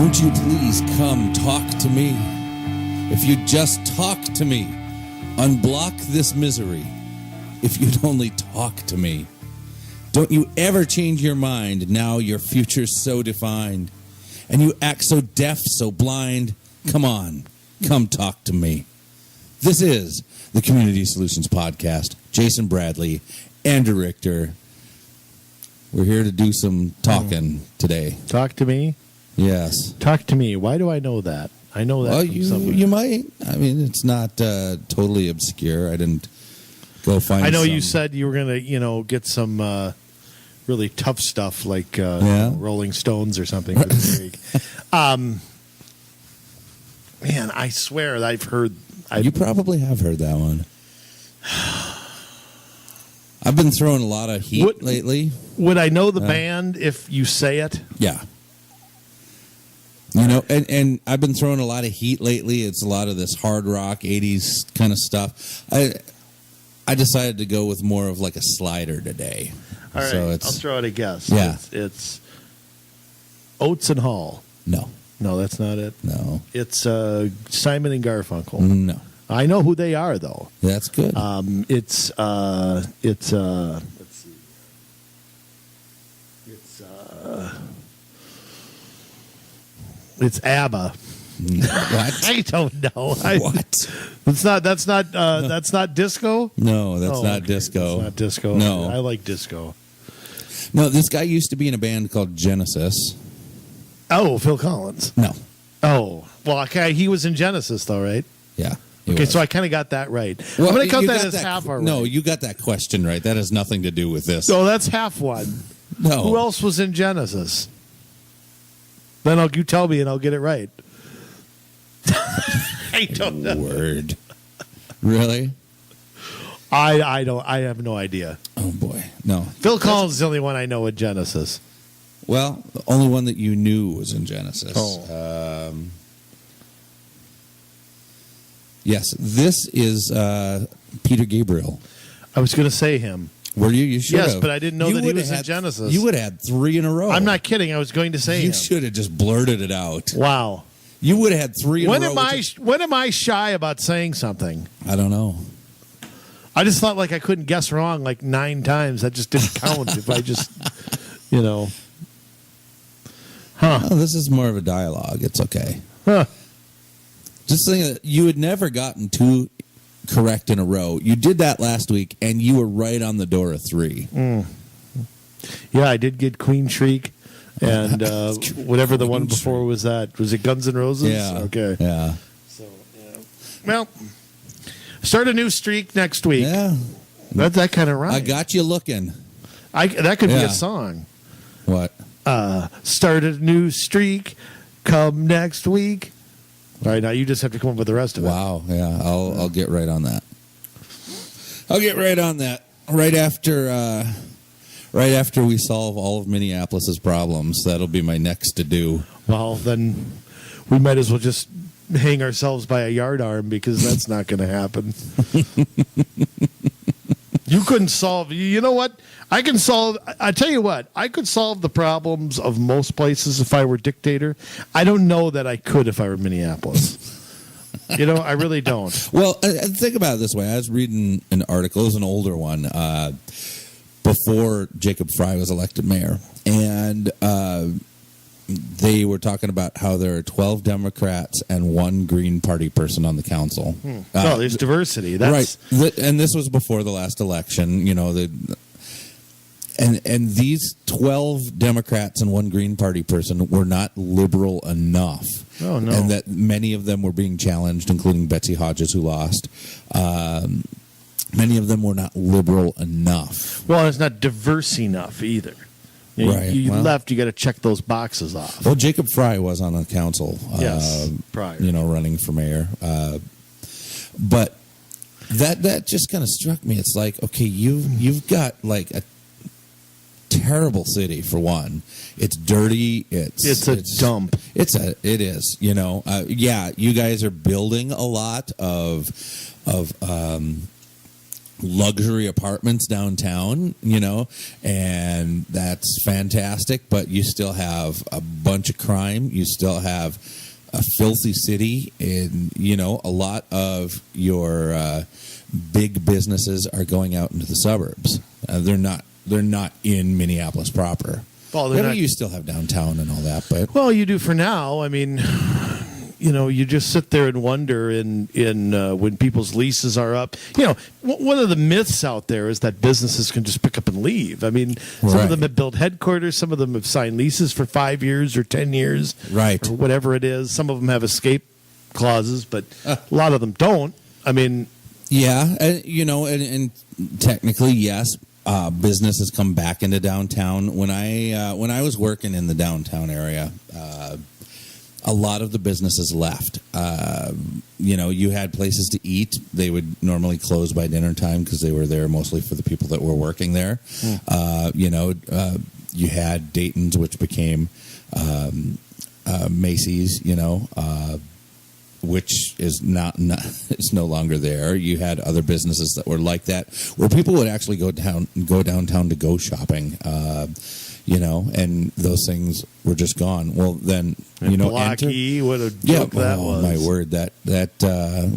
Won't you please come talk to me? If you'd just talk to me, unblock this misery. If you'd only talk to me. Don't you ever change your mind, now your future's so defined. And you act so deaf, so blind. Come on, come talk to me. This is the Community Solutions Podcast. Jason Bradley, Andrew Richter. We're here to do some talking today. Talk to me? Yes. Talk to me. Why do I know that? I know that from somewhere. You might. I mean, it's not totally obscure. I didn't go find I know some. you said you were going to, get some really tough stuff like Rolling Stones or something for this week. Man, I swear I've heard... You probably have heard that one. I've been throwing a lot of heat lately. Would I know the band if you say it? Yeah. You know, and I've been throwing a lot of heat lately. It's a lot of this hard rock, 80s kind of stuff. I decided to go with more of like a slider today. All right, so I'll throw out a guess. Yeah. It's Oates and Hall. No. No, that's not it. No. It's Simon and Garfunkel. No. I know who they are, though. That's good. It's let's see. It's ABBA. What? I don't know. What? That's not disco? No, that's not disco. That's not disco. No. I like disco. No, this guy used to be in a band called Genesis. Oh, Phil Collins. No. Oh, well, okay. He was in Genesis, though, right? Yeah. Okay, so I kind of got that right. Well, I'm going to count that as half our right. No, you got that question right. That has nothing to do with this. No, that's half one. No. Who else was in Genesis? Then you tell me and I'll get it right. I don't know. Word. Really? I don't. I have no idea. Oh boy, no. Phil Collins is the only one I know in Genesis. Well, the only one that you knew was in Genesis. Oh. Yes, this is Peter Gabriel. I was going to say him. Were you? You should Yes, have. but I didn't know that he was in Genesis. You would have had 3 in a row. I'm not kidding. I was going to say him. You should have just blurted it out. Wow. You would have had 3 in a row. When am I shy about saying something? I don't know. I just thought like I couldn't guess wrong like 9 times. That just didn't count if I just, Huh. Oh, this is more of a dialogue. It's okay. Huh. Just think that you had never gotten 2 correct in a row. You did that last week, and you were right on the door of 3. Mm. Yeah, I did get Queen Shriek, and whatever the one before was that. Was it Guns N' Roses? Yeah. Okay. Yeah. So, well, start a new streak next week. Yeah. That kind of rhymes. I got you looking. That could be a song. What? Start a new streak. Come next week. All right, now you just have to come up with the rest of it. Wow, yeah, I'll get right on that. I'll get right on that right after we solve all of Minneapolis's problems. That'll be my next to do. Well, then we might as well just hang ourselves by a yard arm because that's not going to happen. You couldn't solve. You know what? I can solve. I tell you what. I could solve the problems of most places if I were dictator. I don't know that I could if I were Minneapolis. I really don't. Well, think about it this way. I was reading an article. It was an older one before Jacob Fry was elected mayor, and they were talking about how there are 12 Democrats and 1 Green Party person on the council. There's diversity. That's right. And this was before the last election. And these 12 Democrats and 1 Green Party person were not liberal enough. Oh, no. And that many of them were being challenged, including Betsy Hodges, who lost. Many of them were not liberal enough. Well, it's not diverse enough either. Right. You left, you got to check those boxes off. Well, Jacob Fry was on the council. Yes, prior. Running for mayor. But that just kind of struck me. It's like, okay, you've got like a terrible city for one. It's dirty. It's a dump. It is. Yeah, you guys are building a lot of luxury apartments downtown, and that's fantastic, but you still have a bunch of crime. You still have a filthy city, and, a lot of your big businesses are going out into the suburbs. They're not in Minneapolis proper. Well, You still have downtown and all that, but well, you do for now. I mean, you just sit there and wonder in when people's leases are up. One of the myths out there is that businesses can just pick up and leave. I mean, some of them have built headquarters. Some of them have signed leases for 5 years or 10 years, right, or whatever it is. Some of them have escape clauses, but a lot of them don't. I mean, yeah, and technically, yes. Business has come back into downtown. When I was working in the downtown area, a lot of the businesses left. You had places to eat. They would normally close by dinner time because they were there mostly for the people that were working there. You had Dayton's, which became Macy's. Which is not it's no longer there. You had other businesses that were like that, where people would actually go downtown to go shopping, and those things were just gone. Well, then Block E, what a joke that was. My word, that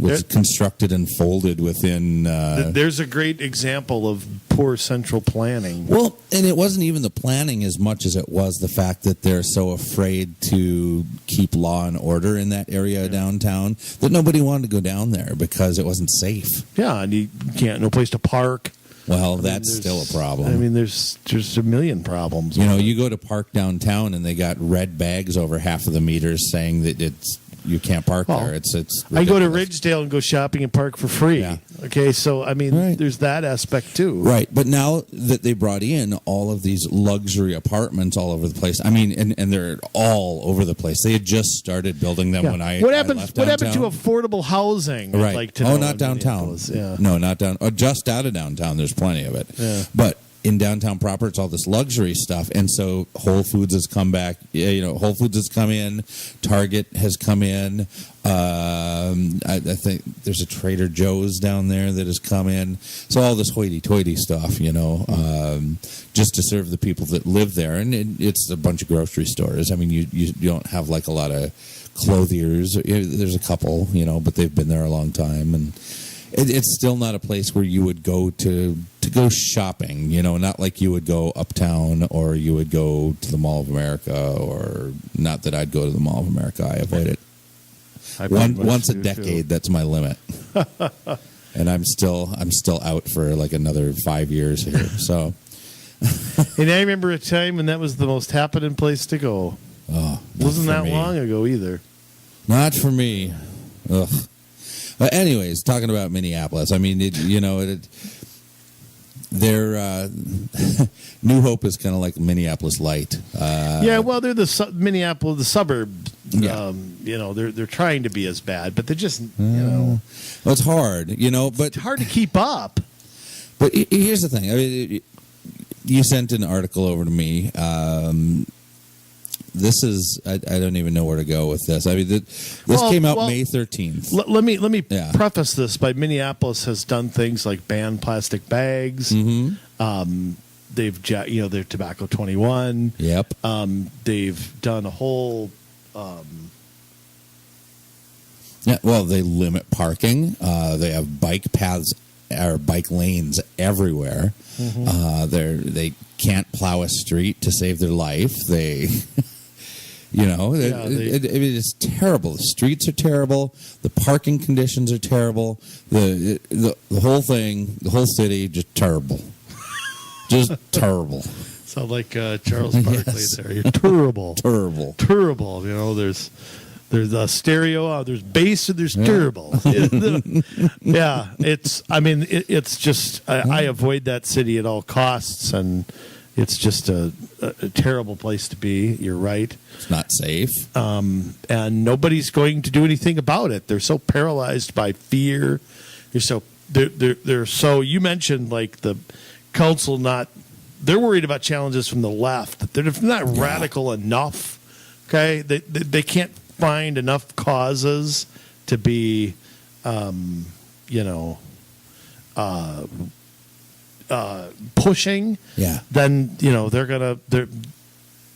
was constructed and folded within. There's a great example of poor central planning. Well, and it wasn't even the planning as much as it was the fact that they're so afraid to keep law and order in that area downtown that nobody wanted to go down there because it wasn't safe. Yeah, and you can't, no place to park. Well, that's still a problem. I mean, there's a million problems. You go to park downtown and they got red bags over half of the meters saying that you can't park there. It's ridiculous. I go to Ridgedale and go shopping and park for free. Yeah. Okay, so I mean, there's that aspect too. Right, but now that they brought in all of these luxury apartments all over the place, I mean, and they're all over the place. They had just started building them when I left downtown. What happened to affordable housing? Right. I'd like to know not downtown. Yeah. No, not down. Just out of downtown. There's plenty of it. Yeah. But in downtown proper, it's all this luxury stuff, and so Whole Foods has come back. Whole Foods has come in. Target has come in. I think there's a Trader Joe's down there that has come in. So all this hoity-toity stuff, just to serve the people that live there, and it's a bunch of grocery stores. I mean, you don't have like a lot of clothiers. There's a couple, but they've been there a long time, and it's still not a place where you would go to go shopping, not like you would go uptown or you would go to the Mall of America, or not that I'd go to the Mall of America. I avoid it. Once a decade, that's my limit. And I'm still out for like another 5 years here. So, and I remember a time when that was the most happening place to go. Oh, wasn't that long ago either. Not for me. Ugh. But anyways, talking about Minneapolis, I mean, their New Hope is kind of like Minneapolis light. Well, they're the Minneapolis, the suburbs. Yeah. They're trying to be as bad, but they're just, Well, it's hard, but it's hard to keep up. But here's the thing. I mean, you sent an article over to me. This is I don't even know where to go with this. I mean, this came out May 13th. Let me preface this by Minneapolis has done things like ban plastic bags. Mm-hmm. They're Tobacco 21. Yep. They've done a whole. Yeah. Well, they limit parking. They have bike paths or bike lanes everywhere. Mm-hmm. They can't plow a street to save their life. They. It's terrible. The streets are terrible. The parking conditions are terrible. The whole thing, the whole city, just terrible. Just terrible. Sound like Charles Barkley there. You're terrible. Terrible. There's a stereo, there's bass, and there's terrible. Yeah, it's just, I avoid that city at all costs, and it's just a terrible place to be. You're right. It's not safe. And nobody's going to do anything about it. They're so paralyzed by fear. They're so, you mentioned like the council they're worried about challenges from the left, that they're not radical enough. Okay? They can't find enough causes to be, pushing, then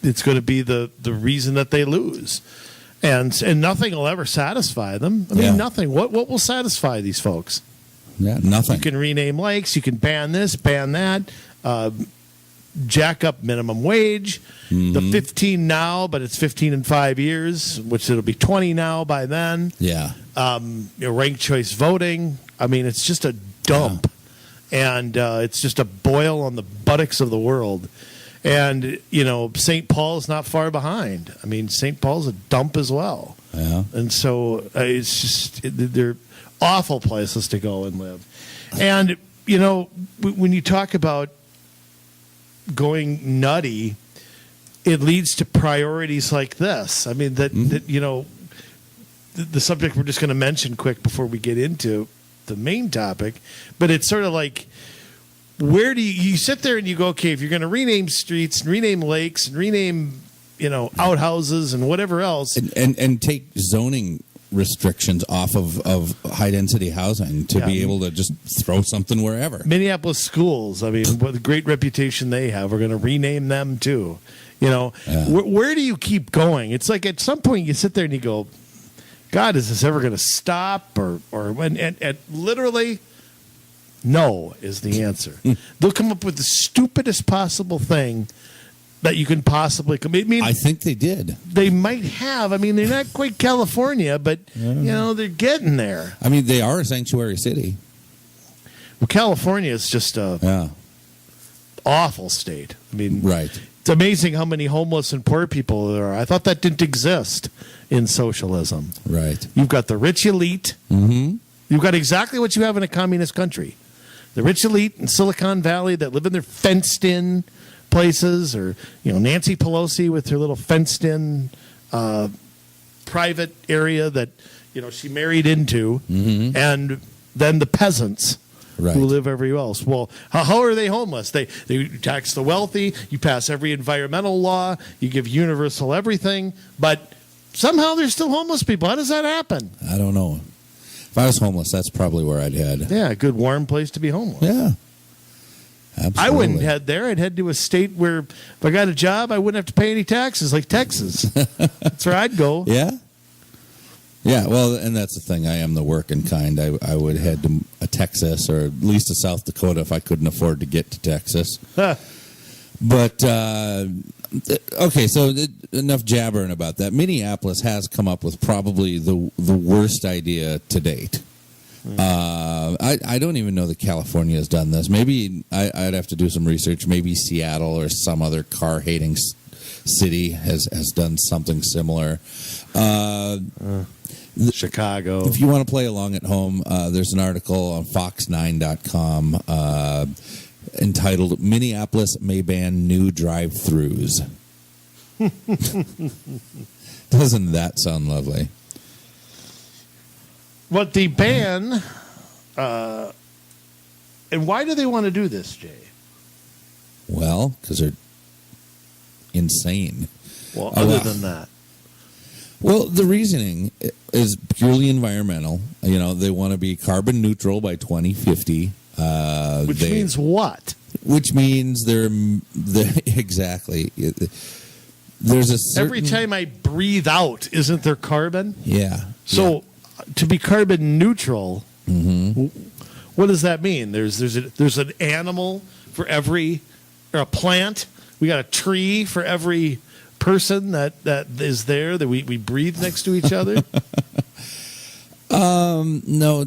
it's going to be the reason that they lose, and nothing will ever satisfy them. I mean, nothing. What will satisfy these folks? Yeah, nothing. You can rename lakes. You can ban this, ban that. Jack up minimum wage. The 15 now, but it's 15 in 5 years, which it'll be 20 now by then. Yeah. Ranked choice voting. I mean, it's just a dump, and it's just a boil on the buttocks of the world. And St. Paul's not far behind. I mean, St. Paul's a dump as well. Yeah. And so it's just they're awful places to go and live. And when you talk about going nutty, it leads to priorities like this. I mean, the subject we're just going to mention quick before we get into the main topic, but it's sort of like, where do you sit there and you go, okay, if you're going to rename streets and rename lakes and rename, outhouses and whatever else, and take zoning restrictions off of high density housing to be able to just throw something wherever. Minneapolis schools, I mean, what a great reputation they have. We're going to rename them too. Where do you keep going? It's like at some point you sit there and you go, God, is this ever going to stop? Or and literally, no is the answer. They'll come up with the stupidest possible thing that you can possibly come. I mean, I think they did. They might have. I mean, they're not quite California, but they're getting there. I mean, they are a sanctuary city. Well, California is just a awful state. I mean, right. It's amazing how many homeless and poor people there are. I thought that didn't exist in socialism. Right. You've got the rich elite. Mm-hmm. You've got exactly what you have in a communist country. The rich elite in Silicon Valley that live in their fenced-in places, or Nancy Pelosi with her little fenced-in private area that she married into, and then the peasants. Right. Who live everywhere else. Well, how are they homeless? They tax the wealthy. You pass every environmental law. You give universal everything. But somehow there's still homeless people. How does that happen? I don't know. If I was homeless, that's probably where I'd head. Yeah, a good warm place to be homeless. Yeah. Absolutely. I wouldn't head there. I'd head to a state where if I got a job, I wouldn't have to pay any taxes, like Texas. That's where I'd go. Yeah? Yeah, well, and that's the thing. I am the working kind. I would head to a Texas or at least a South Dakota if I couldn't afford to get to Texas. But, okay, so enough jabbering about that. Minneapolis has come up with probably the worst idea to date. I don't even know that California has done this. Maybe I'd have to do some research. Maybe Seattle or some other car-hating city has done something similar. Chicago. If you want to play along at home, there's an article on fox9.com entitled "Minneapolis May Ban New Drive-Thrus." Doesn't that sound lovely? What the ban, and why do they want to do this, Jay? Well, because they're insane. Well, other than that. Well, the reasoning is purely environmental. They want to be carbon neutral by 2050. Which means what? Which means they're exactly. There's a certain, every time I breathe out, isn't there carbon? Yeah. So to be carbon neutral, what does that mean? There's an animal for every, or a plant. We got a tree for every person that is there that we breathe next to each other. No.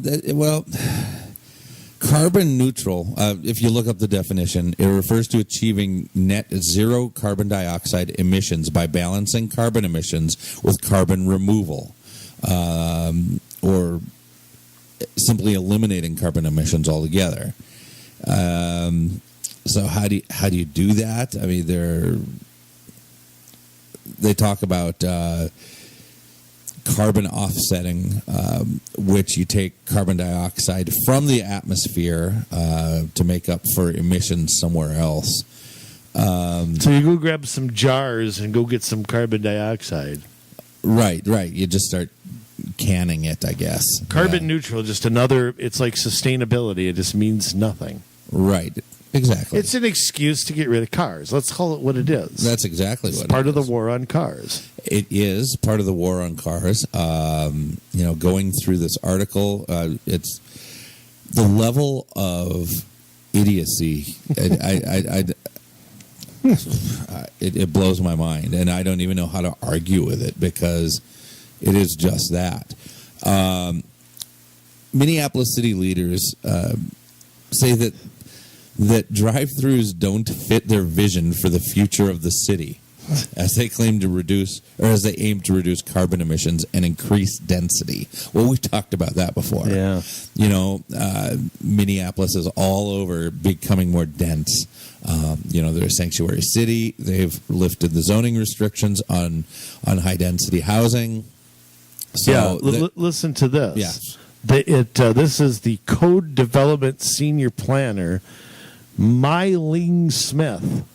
Carbon neutral, if you look up the definition, it refers to achieving net zero carbon dioxide emissions by balancing carbon emissions with carbon removal, or simply eliminating carbon emissions altogether. So how do you do that? I mean, they talk about carbon offsetting, which you take carbon dioxide from the atmosphere to make up for emissions somewhere else. So you go grab some jars and go get some carbon dioxide. Right. You just start canning it, I guess. Carbon neutral, just another, it's like sustainability. It just means nothing. Right. Exactly. It's an excuse to get rid of cars. Let's call it what it is. That's exactly what it's part it of the is. war on cars. It is part of the war on cars. Going through this article, it's the level of idiocy. It blows my mind, and I don't even know how to argue with it because it is just that. Minneapolis city leaders say that drive-thrus don't fit their vision for the future of the city, as they aim to reduce carbon emissions and increase density. Well, we've talked about that before. Yeah. Minneapolis is all over becoming more dense. They're a sanctuary city. They've lifted the zoning restrictions on high-density housing. So listen to this. Yeah. This is the Code Development Senior Planner, Mai-Ling Smith.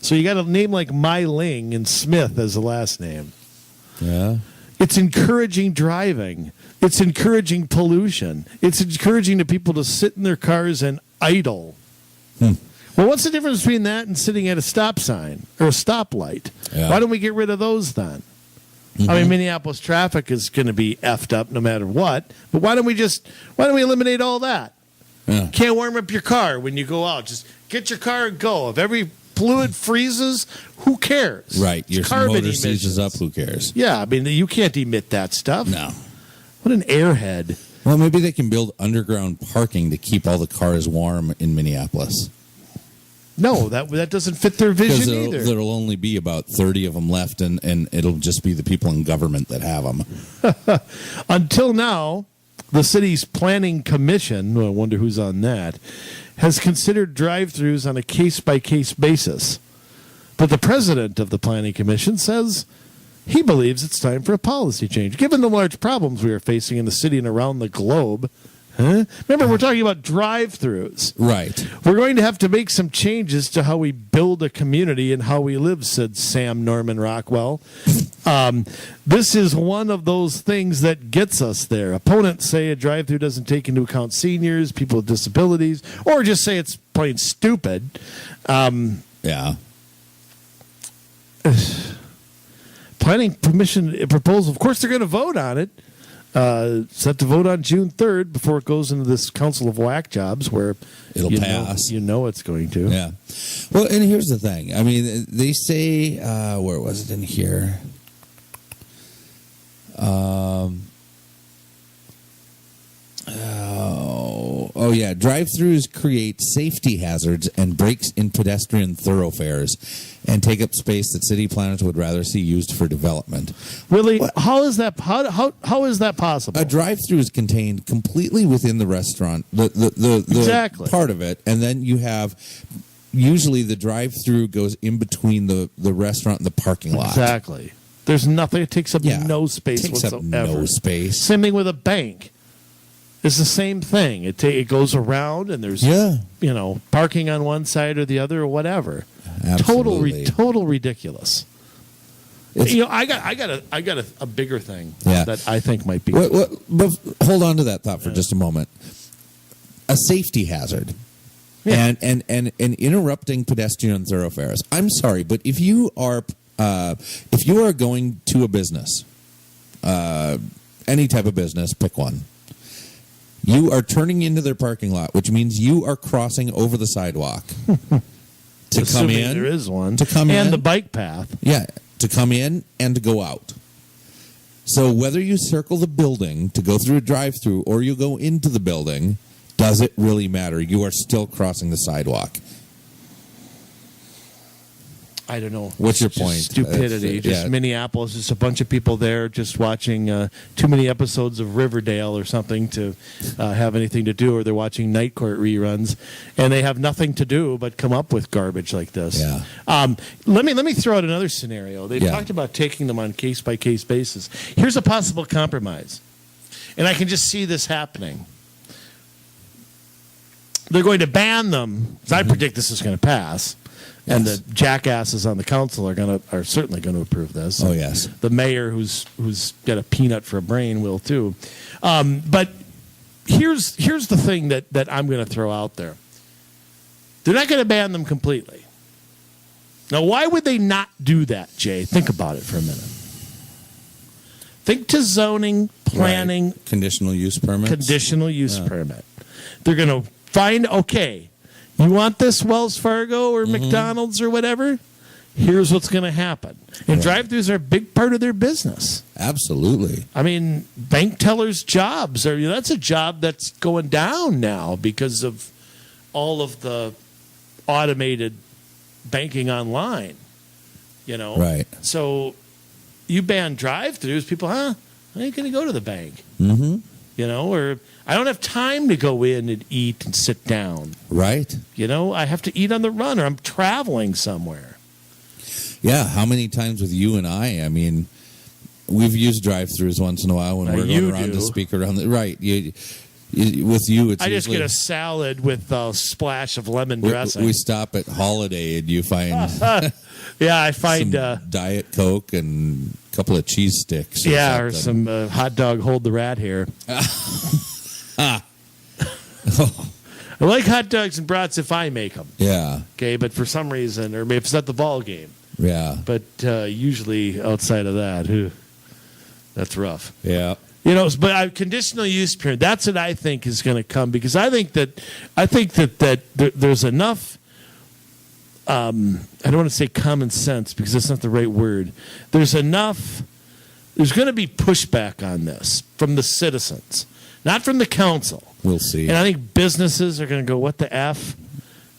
So you got a name like Mai-Ling and Smith as the last name. Yeah. It's encouraging driving. It's encouraging pollution. It's encouraging the people to sit in their cars and idle. Well, what's the difference between that and sitting at a stop sign or a stoplight? Yeah. Why don't we get rid of those then? I mean, Minneapolis traffic is going to be effed up no matter what. But why don't we eliminate all that? Yeah. Can't warm up your car when you go out. Just get your car and go. If every fluid freezes, who cares? Right. Your It's carbon motor seizes emissions. up. Who cares? Yeah, I mean, you can't emit that stuff. No. What an airhead. Well, maybe they can build underground parking to keep all the cars warm in Minneapolis. No, that doesn't fit their vision Because either. there'll only be about 30 of them left, and it'll just be the people in government that have them. Until now, the city's planning commission, I wonder who's on that, has considered drive-thrus on a case-by-case basis. But the president of the planning commission says he believes it's time for a policy change. Given the large problems we are facing in the city and around the globe, remember, we're talking about drive-thrus. Right. We're going to have to make some changes to how we build a community and how we live, said Sam Norman Rockwell. This is one of those things that gets us there. Opponents say a drive-thru doesn't take into account seniors, people with disabilities, or just say it's plain stupid. Yeah. Planning permission proposal, of course, they're going to vote on it. Set to vote on June 3rd before it goes into this Council of Whack Jobs where It'll pass. You know it's going to. Yeah. Well, and here's the thing. I mean, they say, where was it in here? Yeah. Drive-thrus create safety hazards and breaks in pedestrian thoroughfares and take up space that city planners would rather see used for development. Really? How is that? How is that possible? A drive-thru is contained completely within the restaurant, the Exactly. part of it, and then you have usually the drive-thru goes in between the restaurant and the parking lot. Exactly. There's nothing. It takes up no space Takes whatsoever. up no space. Same thing with a bank. It's the same thing. It goes around and there's parking on one side or the other or whatever. Absolutely. Total ridiculous. I got a bigger thing that I think might be. But hold on to that thought for just a moment. A safety hazard. Yeah. And interrupting pedestrian thoroughfares. I'm sorry, but if you are going to a business, any type of business, pick one. You are turning into their parking lot, which means you are crossing over the sidewalk to come in. There is one to come in, and the bike path. Yeah, to come in and to go out. So whether you circle the building to go through a drive-through or you go into the building, does it really matter? You are still crossing the sidewalk. I don't know. What's your Just point? Stupidity. Just Minneapolis. Just a bunch of people there just watching too many episodes of Riverdale or something to have anything to do, or they're watching Night Court reruns, and they have nothing to do but come up with garbage like this. Yeah. Let me throw out another scenario. They've talked about taking them on case-by-case basis. Here's a possible compromise, and I can just see this happening. They're going to ban them. I predict this is going to pass. And the jackasses on the council are certainly going to approve this. Oh yes, the mayor who's got a peanut for a brain will too. But here's the thing that I'm going to throw out there. They're not going to ban them completely. Now, why would they not do that, Jay? Think about it for a minute. Think to zoning, planning. Right. Conditional use permits. Conditional use permit. They're going to find, okay, you want this Wells Fargo or McDonald's or whatever? Here's what's going to happen. And drive-thrus are a big part of their business. Absolutely. I mean, bank tellers' jobs that's a job that's going down now because of all of the automated banking online. Right. So you ban drive-thrus, people, I ain't going to go to the bank. Or I don't have time to go in and eat and sit down. Right. I have to eat on the run, or I'm traveling somewhere. Yeah, how many times with you and I mean, we've used drive-thrus once in a while when we're going around to speak around. With you, it's I just get a salad with a splash of lemon dressing. We stop at Holiday and you find I find some Diet Coke and a couple of cheese sticks. Or some hot dog hold the rat here. I like hot dogs and brats if I make them. Yeah. Okay, but for some reason, or maybe it's not the ball game. Yeah. But usually outside of that, that's rough. Yeah. But conditional use period, that's what I think is going to come, because I think that there's enough, I don't want to say common sense because that's not the right word. There's going to be pushback on this from the citizens, not from the council. We'll see. And I think businesses are going to go, what the F?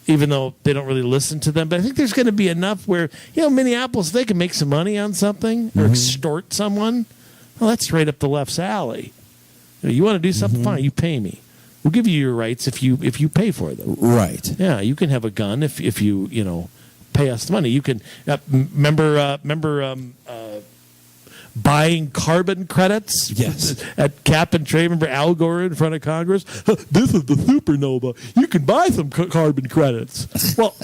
Even though they don't really listen to them. But I think there's going to be enough where, Minneapolis, they can make some money on something or extort someone. Well, that's right up the left's alley. You want to do something? Fine, you pay me. We'll give you your rights if you pay for them. Right. Yeah, you can have a gun if you pay us the money. You can remember buying carbon credits. Yes. At Cap and Trade. Remember Al Gore in front of Congress? This is the supernova. You can buy some carbon credits. Well,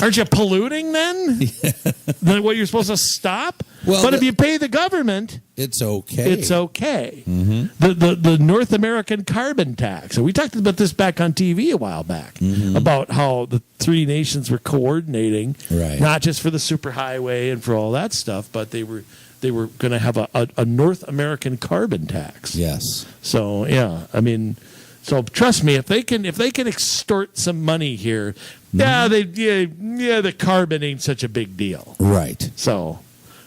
aren't you polluting then? Then what, you're supposed to stop? Well, but if you pay the government, it's okay. It's okay. The North American carbon tax. And we talked about this back on TV a while back about how the three nations were coordinating, not just for the superhighway and for all that stuff, but they were going to have a North American carbon tax. Yes. So so trust me, if they can extort some money here, the carbon ain't such a big deal. Right. So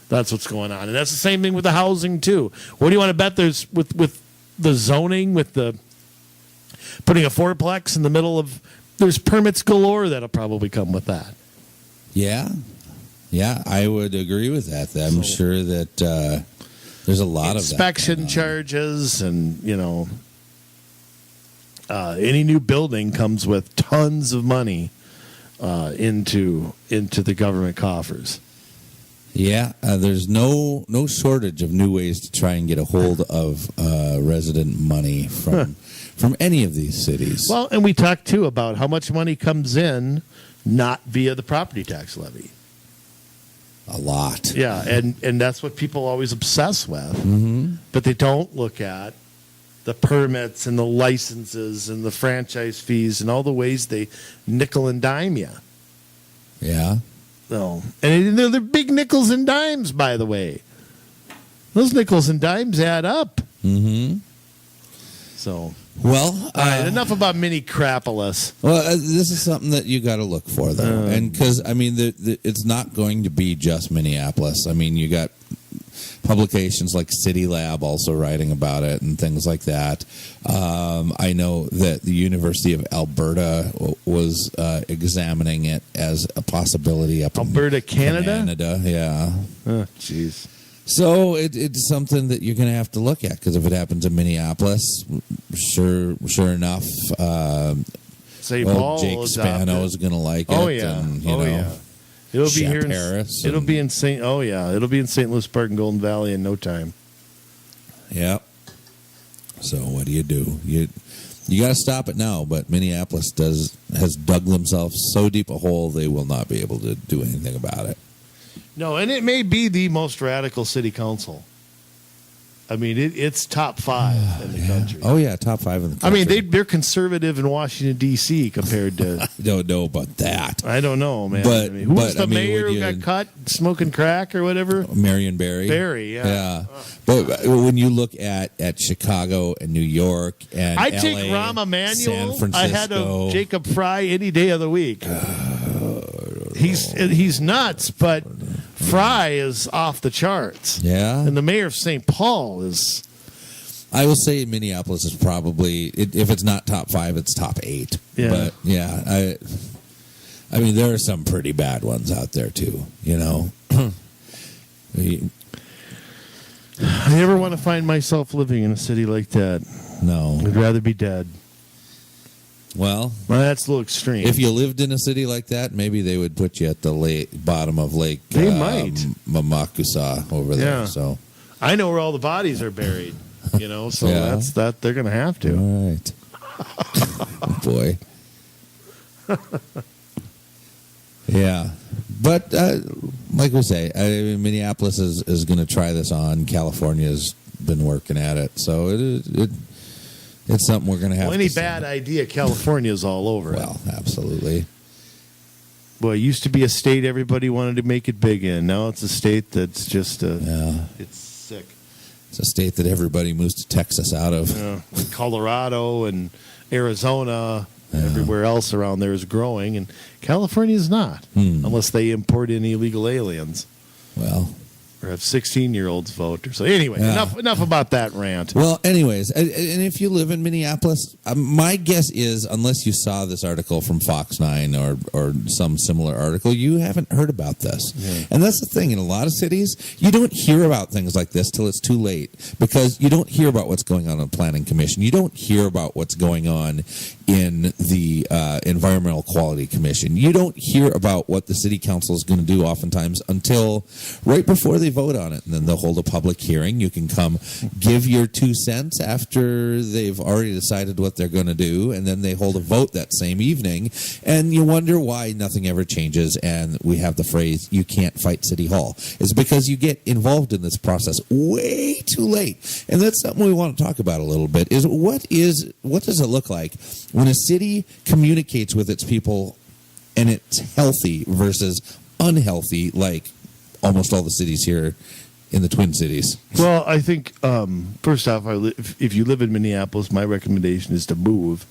that's what's going on, and that's the same thing with the housing too. What do you want to bet there's with the zoning, with the putting a fourplex in the middle of? There's permits galore that'll probably come with that. Yeah. Yeah, I would agree with that. I'm sure that there's a lot of inspection charges, and any new building comes with tons of money into the government coffers. Yeah, there's no shortage of new ways to try and get a hold of resident money from any of these cities. Well, and we talked too about how much money comes in not via the property tax levy. A lot. Yeah, and that's what people always obsess with. But they don't look at the permits and the licenses and the franchise fees and all the ways they nickel and dime you. Yeah. So, and they're big nickels and dimes, by the way. Those nickels and dimes add up. So, well, all right, enough about Minneapolis. Well, this is something that you got to look for, though, and because it's not going to be just Minneapolis. I mean, you got publications like City Lab also writing about it and things like that. I know that the University of Alberta was examining it as a possibility up Alberta, in Canada. Canada, yeah. Oh, jeez. So it's something that you're going to have to look at, because if it happens in Minneapolis, sure enough, St. Paul Jake Spano is going to like it. Oh yeah, and, yeah. It'll be Shep here. Harris It'll be in St. It'll be in St. Louis Park and Golden Valley in no time. Yeah. So what do? You got to stop it now. But Minneapolis has dug themselves so deep a hole they will not be able to do anything about it. No, and it may be the most radical city council. I mean, it's top 5 in the country. Oh yeah, top 5 in the I country. mean, they're conservative in Washington D.C. compared to. I don't know about that. I don't know, man. But- I mean, who was but, the I mean, mayor would who you- got cut smoking crack or whatever? Marion Barry. Barry, yeah. Yeah. But when you look at Chicago and New York and I'd LA, take Rahm Emanuel. San Francisco. I had a Jacob Fry any day of the week. He's nuts, but Fry is off the charts. Yeah. And the mayor of St. Paul is. I will say Minneapolis is probably, if it's not top 5, it's top 8. Yeah. But yeah, I mean, there are some pretty bad ones out there too, you know. I never want to find myself living in a city like that. No. I'd rather be dead. Well, That's a little extreme. if you lived in a city like that, maybe they would put you at the bottom of Lake They might. Mamakusa over there. Yeah. So, I know where all the bodies are buried, you know, so Yeah. that's that they're going to have to. all right. Oh, boy. Yeah. But like we say, Minneapolis is going to try this on. California's been working at it. So it's something we're going to have Well, any to bad idea, California's all over it. Well, absolutely. Boy, it used to be a state everybody wanted to make it big in. Now it's a state that's just Yeah. it's sick. It's a state that everybody moves to Texas out of. Like Colorado and Arizona, everywhere else around there is growing, and California is not, unless they import in illegal aliens Well, or have 16-year-olds vote. Or so. Anyway, Yeah. enough about that rant. Well, anyways, and if you live in Minneapolis, my guess is, unless you saw this article from Fox 9 or some similar article, you haven't heard about this. Yeah. And that's the thing. In a lot of cities, you don't hear about things like this till it's too late, because you don't hear about what's going on the Planning Commission. You don't hear about what's going on in the Environmental Quality Commission. You don't hear about what the city council is going to do oftentimes until right before they vote on it. And then they'll hold a public hearing. You can come give your 2 cents after they've already decided what they're going to do. And then they hold a vote that same evening. And you wonder why nothing ever changes. And we have the phrase, you can't fight City Hall. It's because you get involved in this process way too late. And that's something we want to talk about a little bit, is what does it look like when a city communicates with its people and it's healthy versus unhealthy, like almost all the cities here in the Twin Cities? Well, I think first off, if you live in Minneapolis, my recommendation is to move.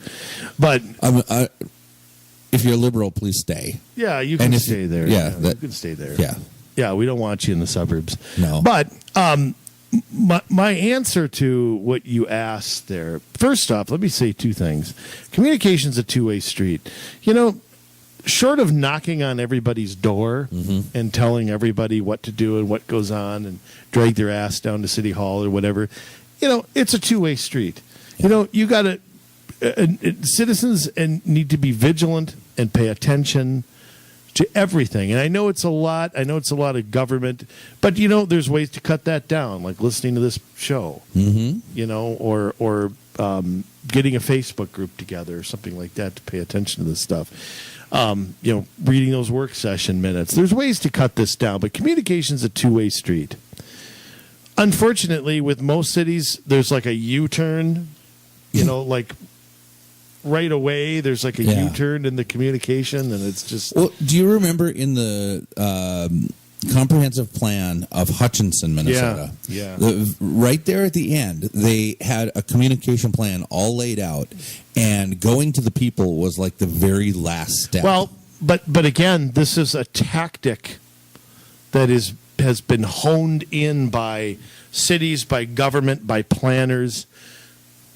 But If you're a liberal, please stay. yeah, you can stay there. Yeah, you can stay there. Yeah. Yeah, we don't want you in the suburbs. No. But my answer to what you asked there, first off, let me say 2 things. Communication's a two-way street. You know, short of knocking on everybody's door and telling everybody what to do and what goes on and drag their ass down to City Hall or whatever, you know, it's a two-way street. You know, you got to citizens need to be vigilant and pay attention to everything. And I know it's a lot. I know it's a lot of government, but you know, there's ways to cut that down, like listening to this show, you know, or getting a Facebook group together or something like that to pay attention to this stuff. You know, reading those work session minutes. There's ways to cut this down, but communication's a two-way street. Unfortunately, with most cities, there's like a U-turn, you know, like right away, there's like a U-turn in the communication, and it's just... Well, do you remember in the comprehensive plan of Hutchinson, Minnesota? Yeah. Right there at the end, they had a communication plan all laid out, and going to the people was like the very last step. Well, but again, this is a tactic that has been honed in by cities, by government, by planners.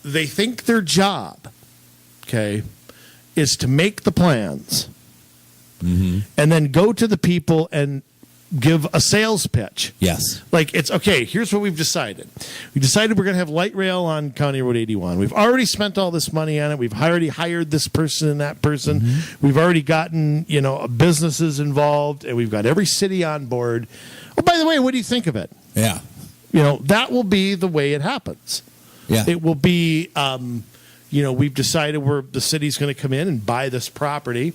They think their job, okay, is to make the plans and then go to the people and give a sales pitch. Yes. Like, it's okay, here's what we've decided. We decided we're going to have light rail on County Road 81. We've already spent all this money on it. We've already hired this person and that person. We've already gotten, you know, businesses involved, and we've got every city on board. Oh, by the way, what do you think of it? Yeah. You know, that will be the way it happens. Yeah. It will be, you know, we've decided the city's going to come in and buy this property,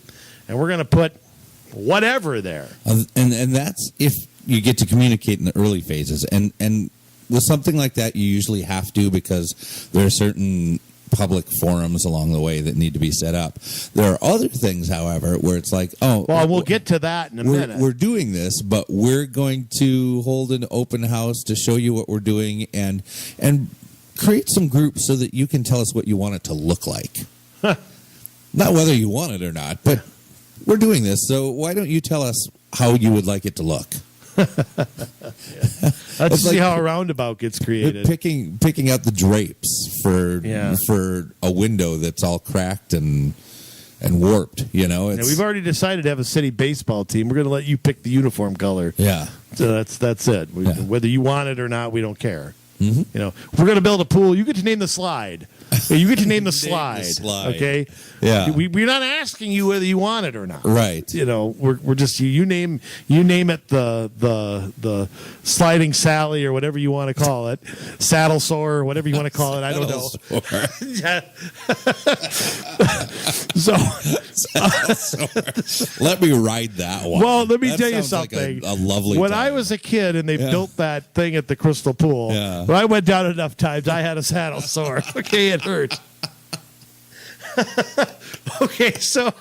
and we're going to put whatever there. And that's if you get to communicate in the early phases. And with something like that, you usually have to, because there are certain public forums along the way that need to be set up. There are other things, however, where it's like, oh, well, we'll get to that in a minute. We're doing this, but we're going to hold an open house to show you what we're doing and create some groups so that you can tell us what you want it to look like. Not whether you want it or not, but we're doing this, so why don't you tell us how you would like it to look? Let's see how a roundabout gets created. Picking out the drapes for a window that's all cracked and warped. You know, we've already decided to have a city baseball team. We're going to let you pick the uniform color. Yeah, so that's it. Whether you want it or not, we don't care. Mm-hmm. You know, we're going to build a pool. You get to name the slide. You get to name the slide. Okay. Yeah. We're not asking you whether you want it or not. Right. You know, we're just you name it the sliding Sally or whatever you want to call it, saddle sore or whatever you want to call it. I don't know. Yeah. Let me ride that one. Well, let me tell you something. Like a lovely. When time. I was a kid and they built that thing at the Crystal Pool, when I went down enough times, I had a saddle sore. Okay, it hurt. Okay, so.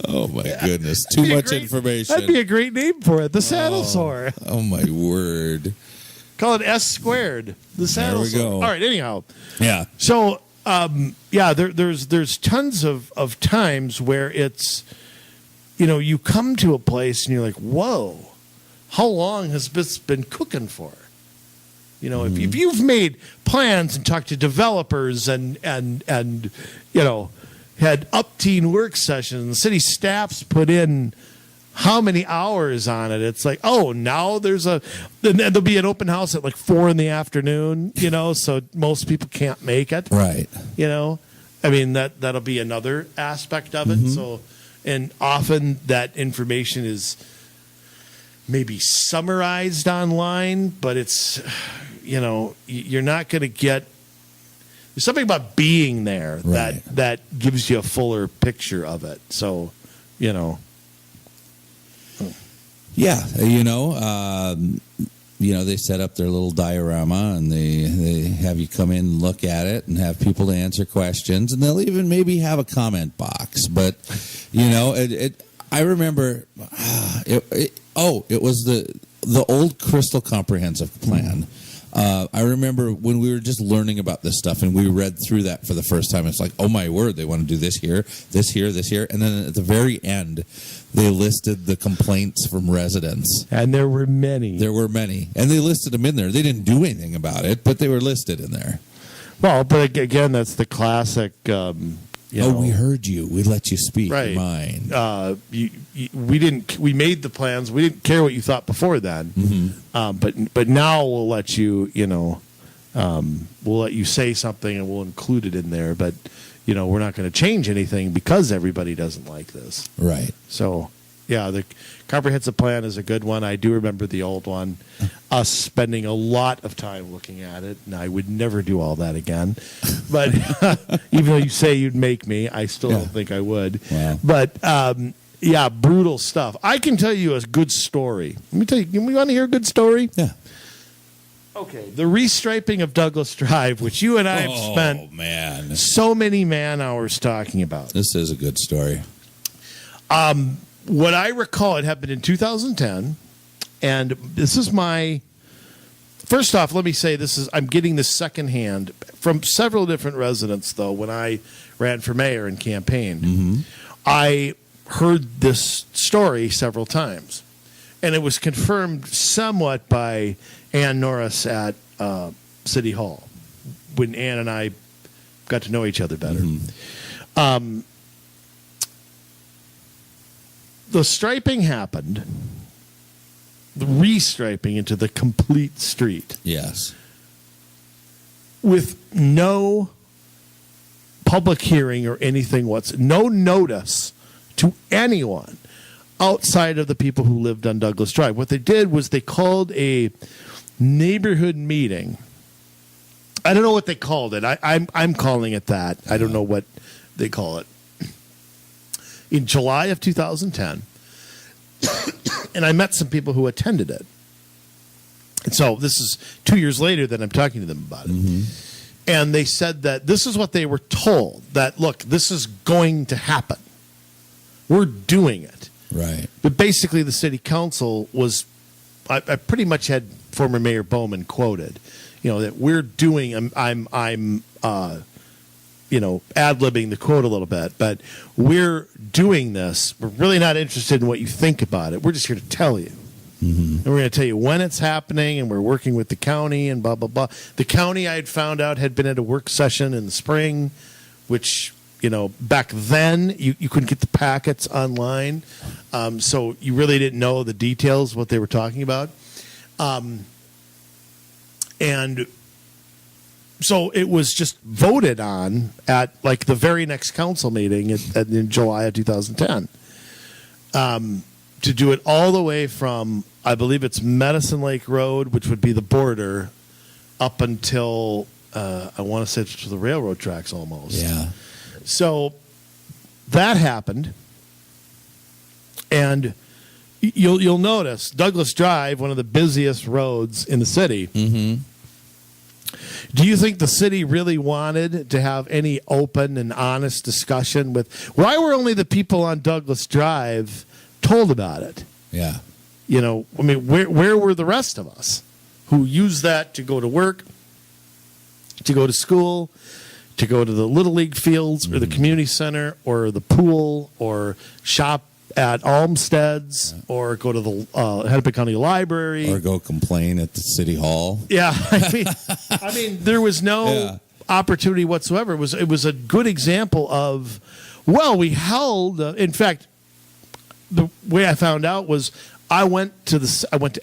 Oh my goodness! Too much information. That'd be a great name for it. The saddle sore. Oh my word! Call it S squared. The saddle sore. Go. All right. Anyhow. Yeah. So, there's tons of times where it's, you come to a place and you're like, whoa, how long has this been cooking for? If you've made plans and talked to developers and had up-teen work sessions, city staffs put in how many hours on it? It's like, oh, now there'll be an open house at like 4 p.m, so most people can't make it. Right. I mean, that'll be another aspect of it. Mm-hmm. So, and often that information is maybe summarized online, but it's, you're not going to get. There's something about being there that gives you a fuller picture of it. So, Yeah, they set up their little diorama and they have you come in and look at it and have people to answer questions, and they'll even maybe have a comment box. But I remember it was the old Crystal Comprehensive Plan. I remember when we were just learning about this stuff and we read through that for the first time. It's like, oh my word, they want to do this here, this here, this here. And then at the very end, they listed the complaints from residents. And there were many. And they listed them in there. They didn't do anything about it, but they were listed in there. Well, but again, that's the classic... we heard you. We let you speak your mind. We made the plans. We didn't care what you thought before then. Mm-hmm. But now we'll let you, we'll let you say something and we'll include it in there. But, we're not going to change anything because everybody doesn't like this. Right. So, yeah, the comprehensive plan is a good one. I do remember the old one, us spending a lot of time looking at it, and I would never do all that again. But even though you say you'd make me, I still don't think I would. Wow. But, brutal stuff. I can tell you a good story. Let me tell you, you want to hear a good story? Yeah. Okay, the restriping of Douglas Drive, which you and I have spent so many man-hours talking about. This is a good story. What I recall, it happened in 2010, and this is my... First off, let me say I'm getting this secondhand from several different residents, though, when I ran for mayor and campaigned. Mm-hmm. I heard this story several times, and it was confirmed somewhat by Ann Norris at City Hall when Ann and I got to know each other better. Mm-hmm. The striping happened, the restriping into the complete street. Yes. With no public hearing or anything no notice to anyone outside of the people who lived on Douglas Drive. What they did was they called a neighborhood meeting. I don't know what they called it. I'm calling it that. I don't know what they call it. In July of 2010, and I met some people who attended it. And so this is 2 years later that I'm talking to them about it. And they said that this is what they were told, that, look, this is going to happen. We're doing it. Right. But basically the city council was, I pretty much had former Mayor Bowman quoted, that we're doing, I'm ad-libbing the quote a little bit, but we're doing this. We're really not interested in what you think about it. We're just here to tell you. And we're going to tell you when it's happening, and we're working with the county and blah, blah, blah. The county, I had found out, had been at a work session in the spring, which, back then you couldn't get the packets online. So you really didn't know the details, what they were talking about. And so it was just voted on at like the very next council meeting in July of 2010 to do it all the way from, I believe it's Medicine Lake Road, which would be the border, up until I want to say to the railroad tracks almost. Yeah. So that happened, and you'll notice Douglas Drive, one of the busiest roads in the city. Do you think the city really wanted to have any open and honest discussion with why were only the people on Douglas Drive told about it? Yeah. Where were the rest of us who use that to go to work, to go to school, to go to the Little League fields or the community center or the pool or shop at Olmsted's or go to the Hennepin County Library Or go complain at the city hall. Yeah, I mean, there was no opportunity whatsoever. It was a good example of, we held. In fact, the way I found out was I went to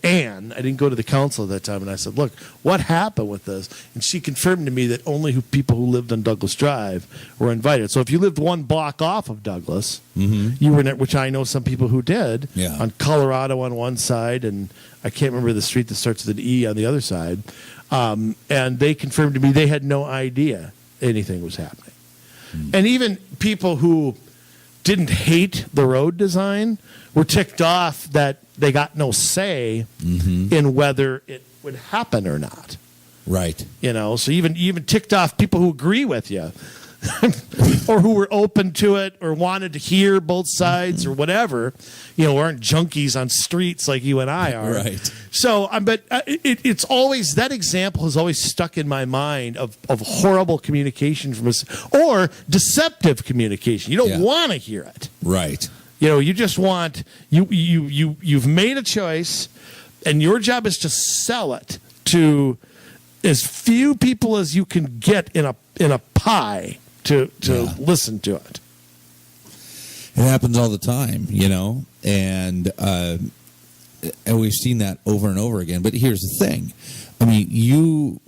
Ann. I didn't go to the council at that time, and I said, "Look, what happened with this?" And she confirmed to me that only people who lived on Douglas Drive were invited. So if you lived one block off of Douglas, you were in it, which I know some people who did. Yeah. On Colorado on one side, and I can't remember the street that starts with an E on the other side. And they confirmed to me they had no idea anything was happening. And even people who didn't hate the road design were ticked off that they got no say in whether it would happen or not. Right. So even ticked off people who agree with you or who were open to it or wanted to hear both sides or whatever, aren't junkies on streets like you and I are. Right. So, but it's always, that example has always stuck in my mind of horrible communication from us or deceptive communication. You don't want to hear it. Right. You just want, you've made a choice and your job is to sell it to as few people as you can get in a pie to listen to it. It happens all the time, and we've seen that over and over again. But here's the thing. I mean, you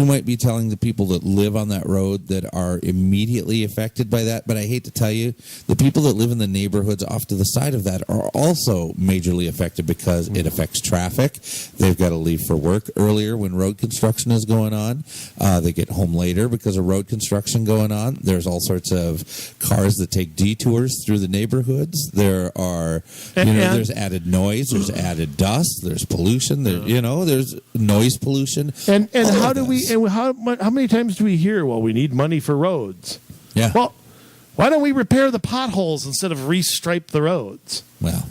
might be telling the people that live on that road that are immediately affected by that, but I hate to tell you, the people that live in the neighborhoods off to the side of that are also majorly affected because it affects traffic. They've got to leave for work earlier when road construction is going on. They get home later because of road construction going on. There's all sorts of cars that take detours through the neighborhoods. There are, there's added noise, there's added dust, there's pollution, there's noise pollution. And how do we? And how many times do we hear, we need money for roads? Yeah. Well, why don't we repair the potholes instead of restripe the roads? Well,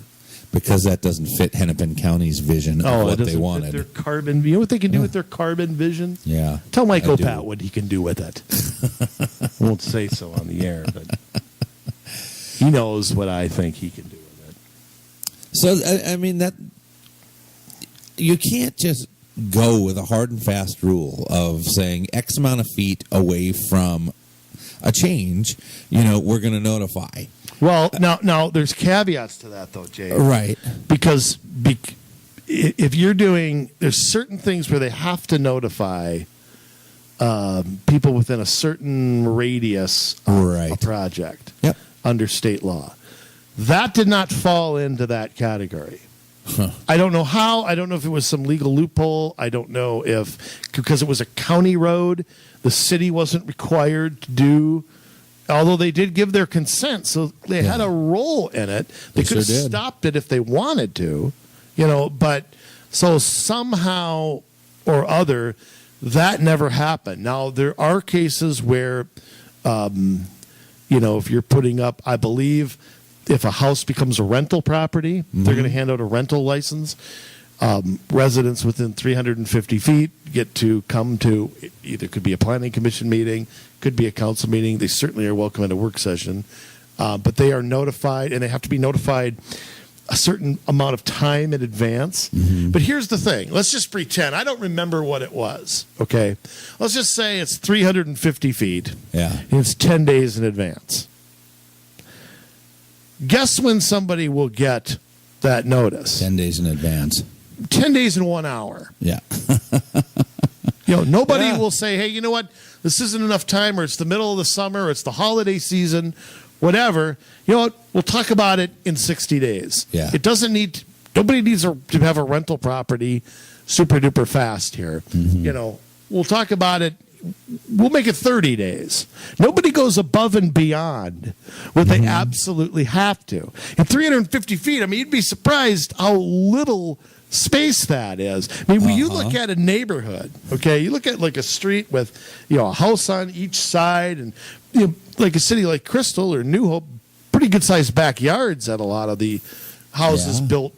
because that doesn't fit Hennepin County's vision of what they wanted. Their carbon, you know what they can do with their carbon vision? Yeah. Tell Mike Opat what he can do with it. I won't say so on the air, but he knows what I think he can do with it. So, I mean, that you can't just go with a hard and fast rule of saying X amount of feet away from a change, we're going to notify. Well, now there's caveats to that, though, Jay. Right. Because if you're doing, there's certain things where they have to notify people within a certain radius of a project under state law. That did not fall into that category. Huh. I don't know how. I don't know if it was some legal loophole. I don't know because it was a county road, the city wasn't required to do, although they did give their consent, so they had a role in it. They could have stopped it if they wanted to, but so somehow or other, that never happened. Now, there are cases where, if you're putting up, I believe, if a house becomes a rental property, they're going to hand out a rental license. Residents within 350 feet get to come to either could be a planning commission meeting, could be a council meeting. They certainly are welcome at a work session. But they are notified, and they have to be notified a certain amount of time in advance. But here's the thing. Let's just pretend. I don't remember what it was, okay? Let's just say it's 350 feet. Yeah. And it's 10 days in advance. Guess when somebody will get that notice? 10 days in advance. 10 days in 1 hour. Yeah. Nobody will say, hey, you know what? This isn't enough time, or it's the middle of the summer, or it's the holiday season, whatever. You know what? We'll talk about it in 60 days. Yeah. It doesn't need, nobody needs to have a rental property super duper fast here. We'll talk about it. We'll make it 30 days. Nobody goes above and beyond what they absolutely have to. In 350 feet, I mean, you'd be surprised how little space that is. I mean, when you look at a neighborhood, okay, you look at like a street with, a house on each side, and like a city like Crystal or New Hope, pretty good sized backyards at a lot of the houses built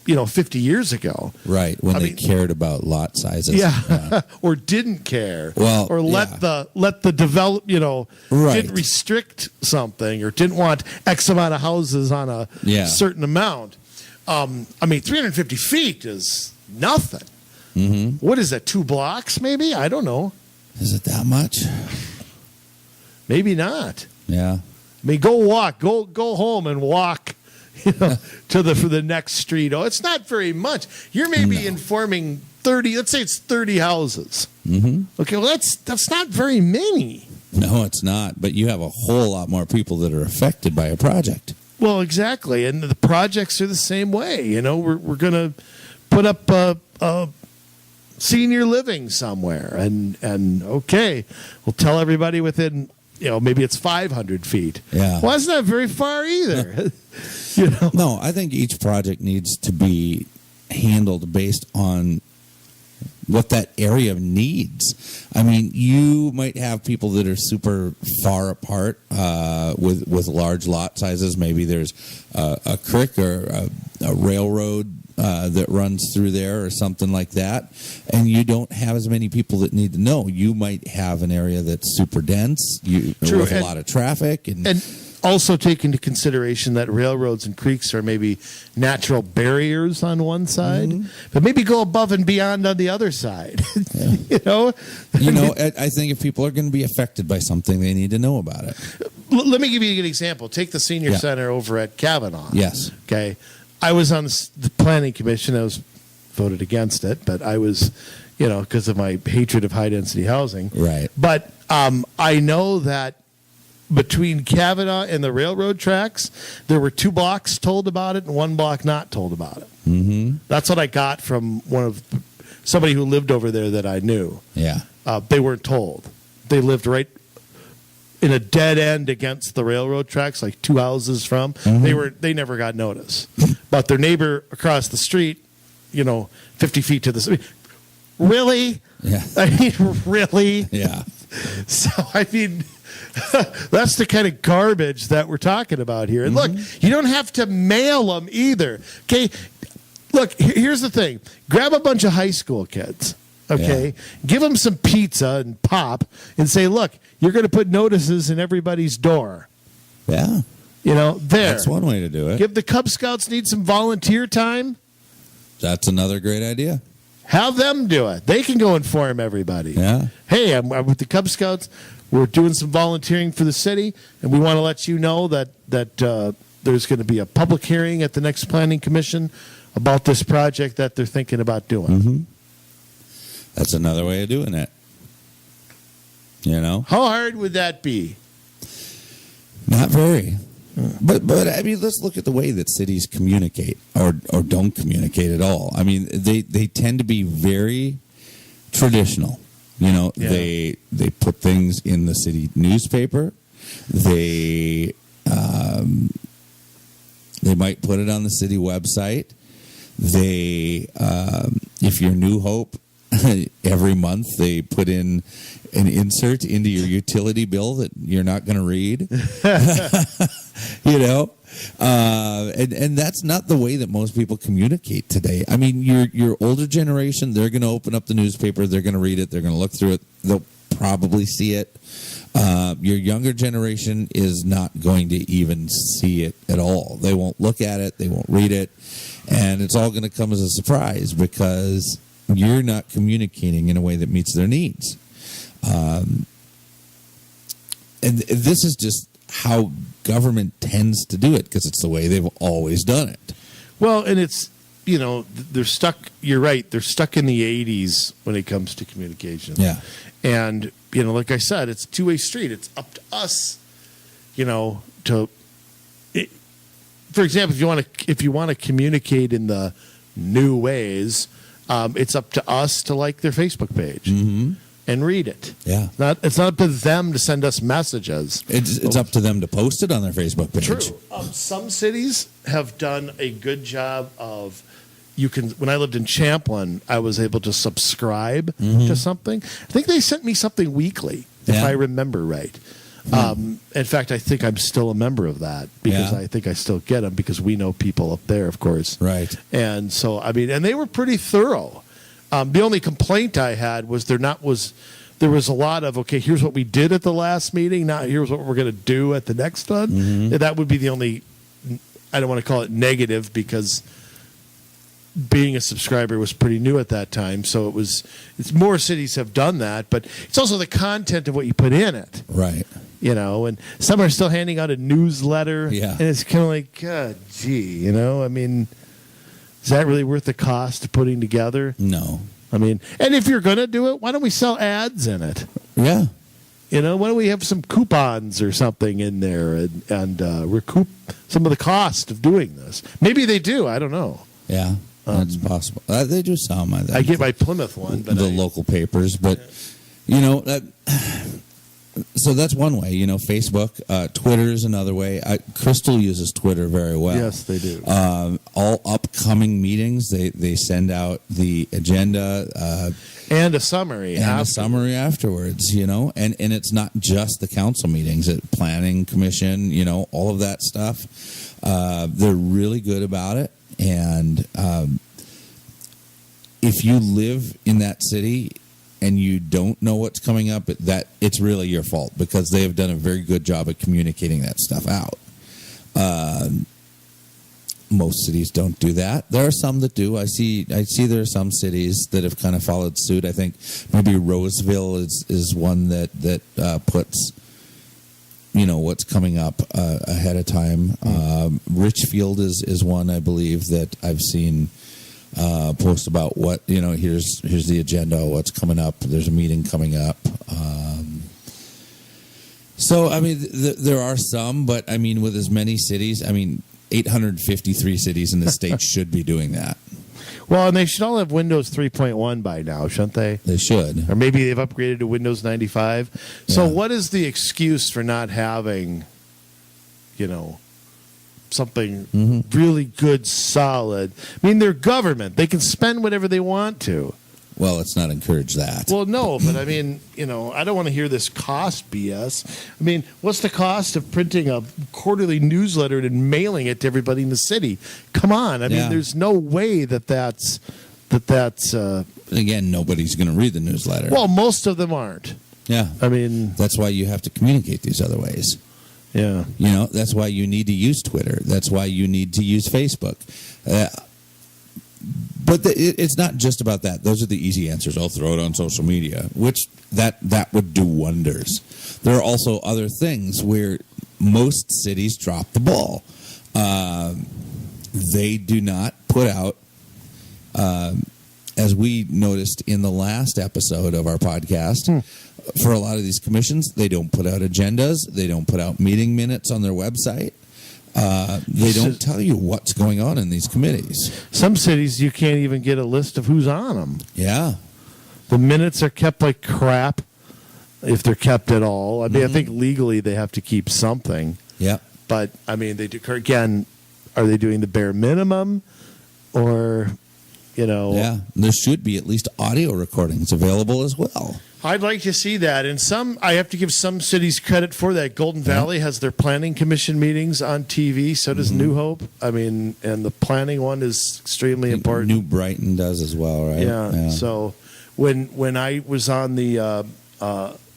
50 years ago. Right, when they cared about lot sizes. Yeah. Or didn't care. Well, or let the develop, didn't restrict something, or didn't want X amount of houses on a certain amount. 350 feet is nothing. What is that, 2 blocks maybe? I don't know. Is it that much? Maybe not. Yeah. I mean, go walk. Go home and walk for the next street. Oh, it's not very much. You're maybe informing 30. Let's say it's 30 houses. Okay, well that's not very many. No, it's not. But you have a whole lot more people that are affected by a project. Well, exactly, and the projects are the same way. We're going to put up a senior living somewhere, and okay, we'll tell everybody within. Maybe it's 500 feet. Yeah. Well, that's not very far either. No, I think each project needs to be handled based on what that area needs. I mean, you might have people that are super far apart with large lot sizes. Maybe there's a creek or a railroad that runs through there or something like that, and you don't have as many people that need to know. You might have an area that's super dense, with a lot of traffic, and also take into consideration that railroads and creeks are maybe natural barriers on one side, but maybe go above and beyond on the other side. I think if people are going to be affected by something, they need to know about it. Let me give you an example. Take the senior center over at Kavanaugh. Yes. Okay. I was on the planning commission. I was voted against it, but I was, because of my hatred of high density housing. Right. But I know that between Kavanaugh and the railroad tracks, there were 2 blocks told about it and 1 block not told about it. That's what I got from somebody who lived over there that I knew. Yeah. They weren't told. They lived right in a dead end against the railroad tracks, like 2 houses from. They never got notice. But their neighbor across the street, 50 feet to the street. Really? Yeah. I mean, really? Yeah. So, I mean, that's the kind of garbage that we're talking about here. And look, you don't have to mail them either. Okay? Look, here's the thing. Grab a bunch of high school kids, okay? Yeah. Give them some pizza and pop and say, look, you're going to put notices in everybody's door. Yeah. There. That's one way to do it. Give the Cub Scouts need some volunteer time. That's another great idea. Have them do it. They can go inform everybody. Yeah. Hey, I'm with the Cub Scouts. We're doing some volunteering for the city, and we want to let you know that there's going to be a public hearing at the next planning commission about this project that they're thinking about doing. That's another way of doing it. How hard would that be? Not very. But I mean, let's look at the way that cities communicate or don't communicate at all. I mean, they tend to be very traditional. They put things in the city newspaper. They might put it on the city website. They, if you're New Hope, every month they put in an insert into your utility bill that you're not going to read. And that's not the way that most people communicate today. I mean, your older generation, they're going to open up the newspaper, they're going to read it, they're going to look through it, they'll probably see it. Your younger generation is not going to even see it at all. They won't look at it, they won't read it, and it's all going to come as a surprise because you're not communicating in a way that meets their needs. And this is just how government tends to do it because it's the way they've always done it. Well, and it's, they're stuck, you're right, they're stuck in the 80s when it comes to communication. Yeah. And, like I said, it's a two-way street. It's up to us, for example, if you want to communicate in the new ways, it's up to us to like their Facebook page and read it. Yeah. It's not up to them to send us messages. It's up to them to post it on their Facebook page. True. Some cities have done a good job of. When I lived in Champlin, I was able to subscribe to something. I think they sent me something weekly, if I remember right. In fact, I think I'm still a member of that because I think I still get them because we know people up there, of course. Right. And so, and they were pretty thorough. The only complaint I had was there was a lot of, okay, here's what we did at the last meeting. Now here's what we're going to do at the next one. And that would be the only, I don't want to call it negative because being a subscriber was pretty new at that time. So it's more cities have done that, but it's also the content of what you put in it. Right. And some are still handing out a newsletter. Yeah. And it's kind of like, God, gee, is that really worth the cost of putting together? No. And if you're going to do it, why don't we sell ads in it? Yeah. Why don't we have some coupons or something in there and recoup some of the cost of doing this? Maybe they do. I don't know. Yeah. That's possible. They do some. I get my Plymouth one, but the local papers, but so that's one way. Facebook, Twitter is another way. Crystal uses Twitter very well. Yes, they do. All upcoming meetings, they send out the agenda and a summary, afterwards. And it's not just the council meetings, planning commission, all of that stuff. They're really good about it. And if you live in that city and you don't know what's coming up, it's really your fault because they have done a very good job at communicating that stuff out. Most cities don't do that. There are some that do. I see there are some cities that have kind of followed suit. I think maybe Roseville is one that puts what's coming up ahead of time. Richfield is one, I believe, that I've seen post about what, here's the agenda, what's coming up. There's a meeting coming up. There are some, but with as many cities, 853 cities in the state should be doing that. Well, and they should all have Windows 3.1 by now, shouldn't they? They should. Or maybe they've upgraded to Windows 95. So what is the excuse for not having, something really good, solid? They're government. They can spend whatever they want to. Well, let's not encourage that. Well, no, but I don't want to hear this cost BS. What's the cost of printing a quarterly newsletter and mailing it to everybody in the city? Come on. There's no way that's. Again, nobody's going to read the newsletter. Well, most of them aren't. Yeah. That's why you have to communicate these other ways. Yeah. That's why you need to use Twitter. That's why you need to use Facebook. But it's not just about that. Those are the easy answers. I'll throw it on social media, which that would do wonders. There are also other things where most cities drop the ball. They do not put out, as we noticed in the last episode of our podcast, for a lot of these commissions, they don't put out agendas. They don't put out meeting minutes on their website. They don't tell you what's going on in these committees. Some cities, you can't even get a list of who's on them. Yeah. The minutes are kept like crap, if they're kept at all. I think legally they have to keep something. Yeah. But, they do, again, are they doing the bare minimum? Or, Yeah, there should be at least audio recordings available as well. I'd like to see that. And I have to give some cities credit for that. Golden Valley has their planning commission meetings on TV. So does New Hope. I mean, and the planning one is extremely important. New Brighton does as well, right? Yeah. So when I was on the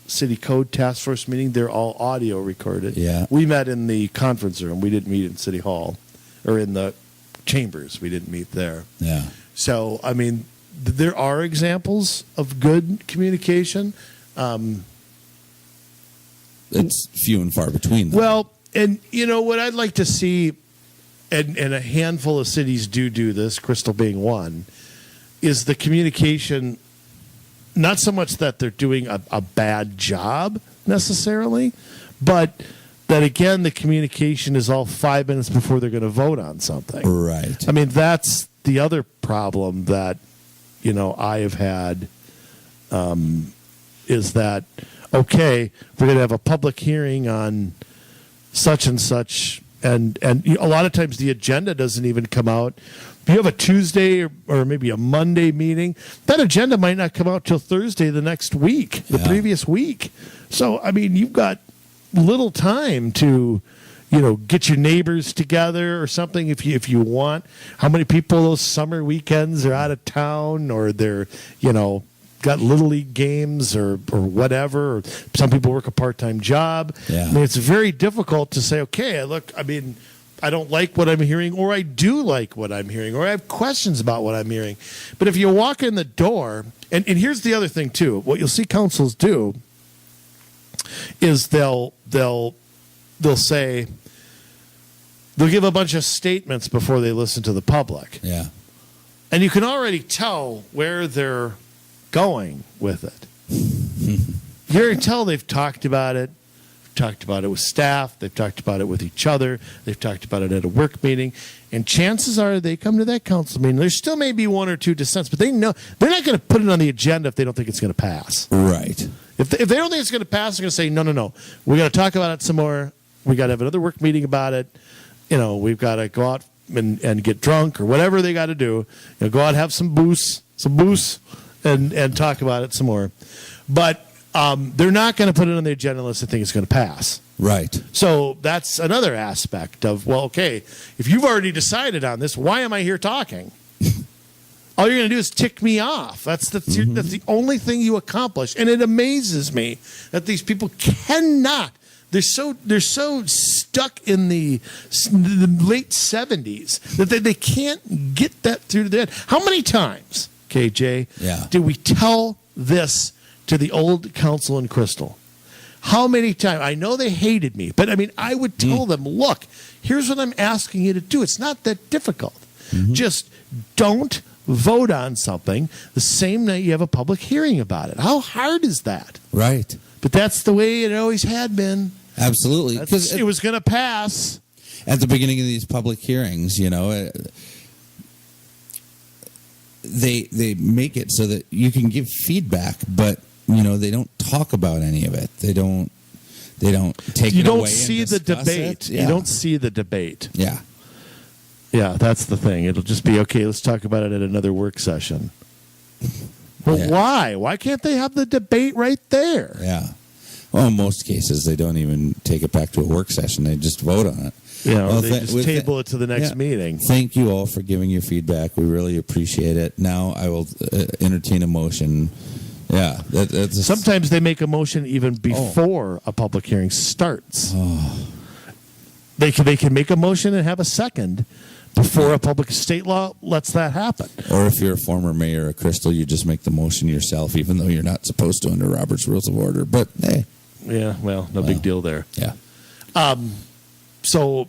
City Code Task Force meeting, they're all audio recorded. Yeah. We met in the conference room. We didn't meet in City Hall or in the chambers. We didn't meet there. Yeah. So, I mean, there are examples of good communication. It's few and far between, though. Well, and what I'd like to see, and a handful of cities do this, Crystal being one, is the communication, not so much that they're doing a bad job necessarily, but that, again, the communication is all 5 minutes before they're going to vote on something. Right. I mean, that's the other problem that I have had, is that, okay, we're going to have a public hearing on such and such, and a lot of times the agenda doesn't even come out. If you have a Tuesday or maybe a Monday meeting, that agenda might not come out till Thursday the next week, the previous week. So, I mean, you've got little time to get your neighbors together or something if you want. How many people those summer weekends are out of town, or they're got little league games or whatever, or some people work a part-time job. Yeah. I mean, it's very difficult to say, okay, look, I mean, I don't like what I'm hearing, or I do like what I'm hearing, or I have questions about what I'm hearing. But if you walk in the door, and here's the other thing too, what you'll see councils do is they'll say, they'll give a bunch of statements before they listen to the public. Yeah. And you can already tell where they're going with it. You already tell they've talked about it. They've talked about it with staff. They've talked about it with each other. They've talked about it at a work meeting. And chances are they come to that council meeting. There still may be one or two dissents, but they know they're not going to put it on the agenda if they don't think it's going to pass. Right. If they don't think it's going to pass, they're going to say, no. We got to talk about it some more. We got to have another work meeting about it. We've got to go out and get drunk or whatever they got to do. Go out, have some booze, and talk about it some more. But they're not going to put it on the agenda unless they think it's going to pass. Right. So that's another aspect of, well, okay, if you've already decided on this, why am I here talking? All you're going to do is tick me off. That's the only thing you accomplish. And it amazes me that these people cannot. They're so stuck in the late 70s that they can't get that through to their head. How many times, KJ, did we tell this to the old council in Crystal? How many times? I know they hated me, but I mean, I would tell them, look, here's what I'm asking you to do. It's not that difficult. Just don't vote on something the same night you have a public hearing about it. How hard is that? Right. But that's the way it always had been. Absolutely. Because it was going to pass. At the beginning of these public hearings, they make it so that you can give feedback, but they don't talk about any of it. They don't take you it don't away see and the discuss debate. it. Yeah. You don't see the debate. Yeah. Yeah, that's the thing. It'll just be, okay, let's talk about it at another work session. Well, why? Why can't they have the debate right there? Yeah. Well, in most cases, they don't even take it back to a work session. They just vote on it. They just table it to the next meeting. Thank you all for giving your feedback. We really appreciate it. Now I will entertain a motion. Yeah. Sometimes they make a motion even before a public hearing starts. They can make a motion and have a second before a public state law lets that happen. Or if you're a former mayor of Crystal, you just make the motion yourself, even though you're not supposed to under Robert's Rules of Order. But hey. Yeah, no big deal there. Yeah. So,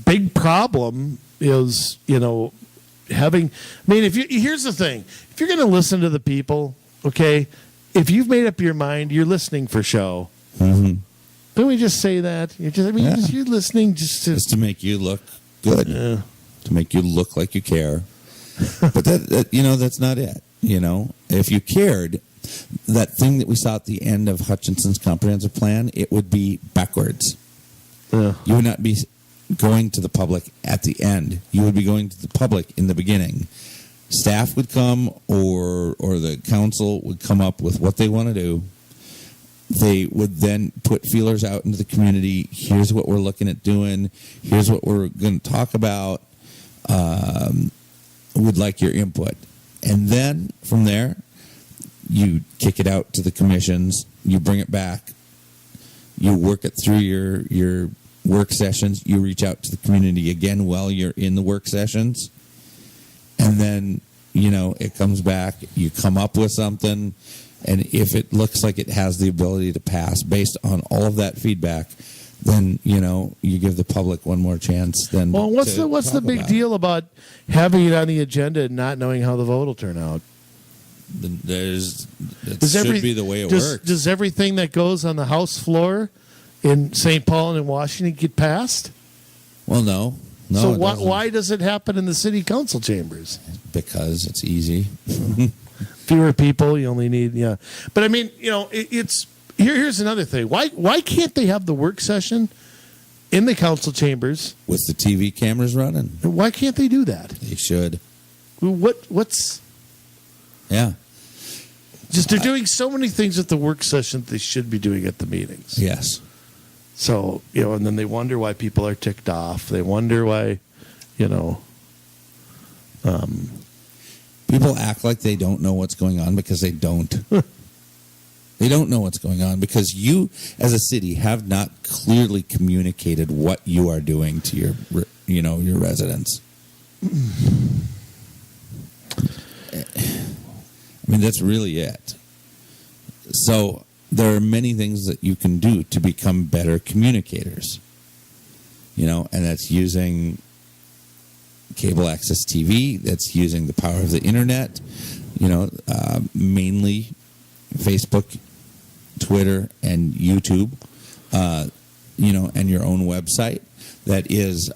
big problem is, having, I mean, here's the thing. If you're going to listen to the people, okay, if you've made up your mind, you're listening for show. Don't we just say that? You're listening just to make you look good, to make you look like you care. But that's not it. If you cared, that thing that we saw at the end of Hutchinson's comprehensive plan, it would be backwards. You would not be going to the public at the end. You would be going to the public in the beginning. staff would come or the council would come up with what they want to do. They would then put feelers out into the community. Here's what we're looking at doing. Here's what we're going to talk about. Would like your input. And then from there, you kick it out to the commissions. You bring it back. You work it through your work sessions. You reach out to the community again while you're in the work sessions. And then, it comes back. You come up with something. And if it looks like it has the ability to pass based on all of that feedback, then, you give the public one more chance. Then, well, what's the big deal about having it on the agenda and not knowing how the vote will turn out? Should be the way it works. Does everything that goes on the House floor in St. Paul and in Washington get passed? Well, no. So why does it happen in the city council chambers? Because it's easy. Fewer people, you only need, yeah. But I mean, it's here's another thing. Why can't they have the work session in the council chambers with the TV cameras running? Why can't they do that? They should. What's Yeah. Just they're doing so many things at the work session that they should be doing at the meetings. Yes. So, and then they wonder why people are ticked off. They wonder why, people act like they don't know what's going on because they don't. They don't know what's going on because you, as a city, have not clearly communicated what you are doing to your residents. I mean, that's really it. So there are many things that you can do to become better communicators. And that's using cable access TV, that's using the power of the internet, mainly Facebook, Twitter, and YouTube, and your own website that is,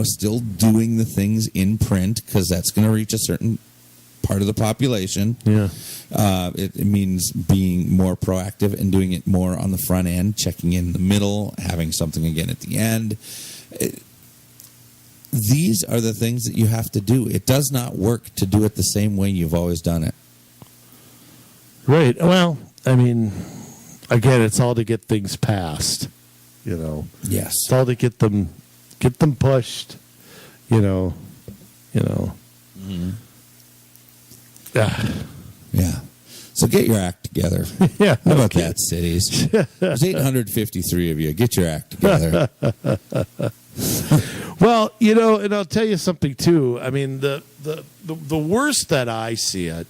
still doing the things in print because that's going to reach a certain part of the population. Yeah. It means being more proactive and doing it more on the front end, checking in the middle, having something again at the end. These are the things that you have to do. It does not work to do it the same way you've always done it. Right. Well, I mean, again, it's all to get things passed. Yes. It's all to get them pushed. Mm-hmm. Yeah. So get your act together. Yeah. How about that, cities? There's 853 of you. Get your act together. Well, and I'll tell you something too. I mean, the worst that I see it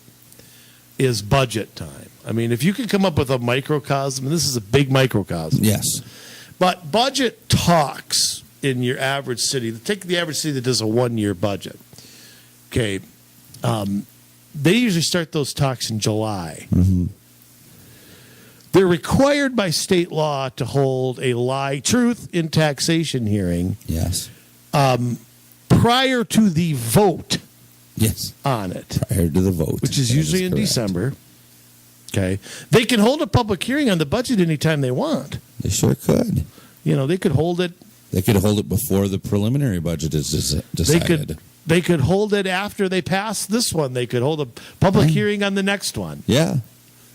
is budget time. I mean, if you can come up with a microcosm, and this is a big microcosm. Yes. But budget talks in your average city. Take the average city that does a 1-year budget. Okay. They usually start those talks in July. Mm-hmm. They're required by state law to hold a truth in taxation hearing. Yes. Prior to the vote. Yes. On it. Prior to the vote. Which is usually in December. Okay. They can hold a public hearing on the budget anytime they want. They sure could. They could hold it. They could hold it before the preliminary budget is decided. They could hold it after they pass this one. They could hold a public hearing on the next one. Yeah.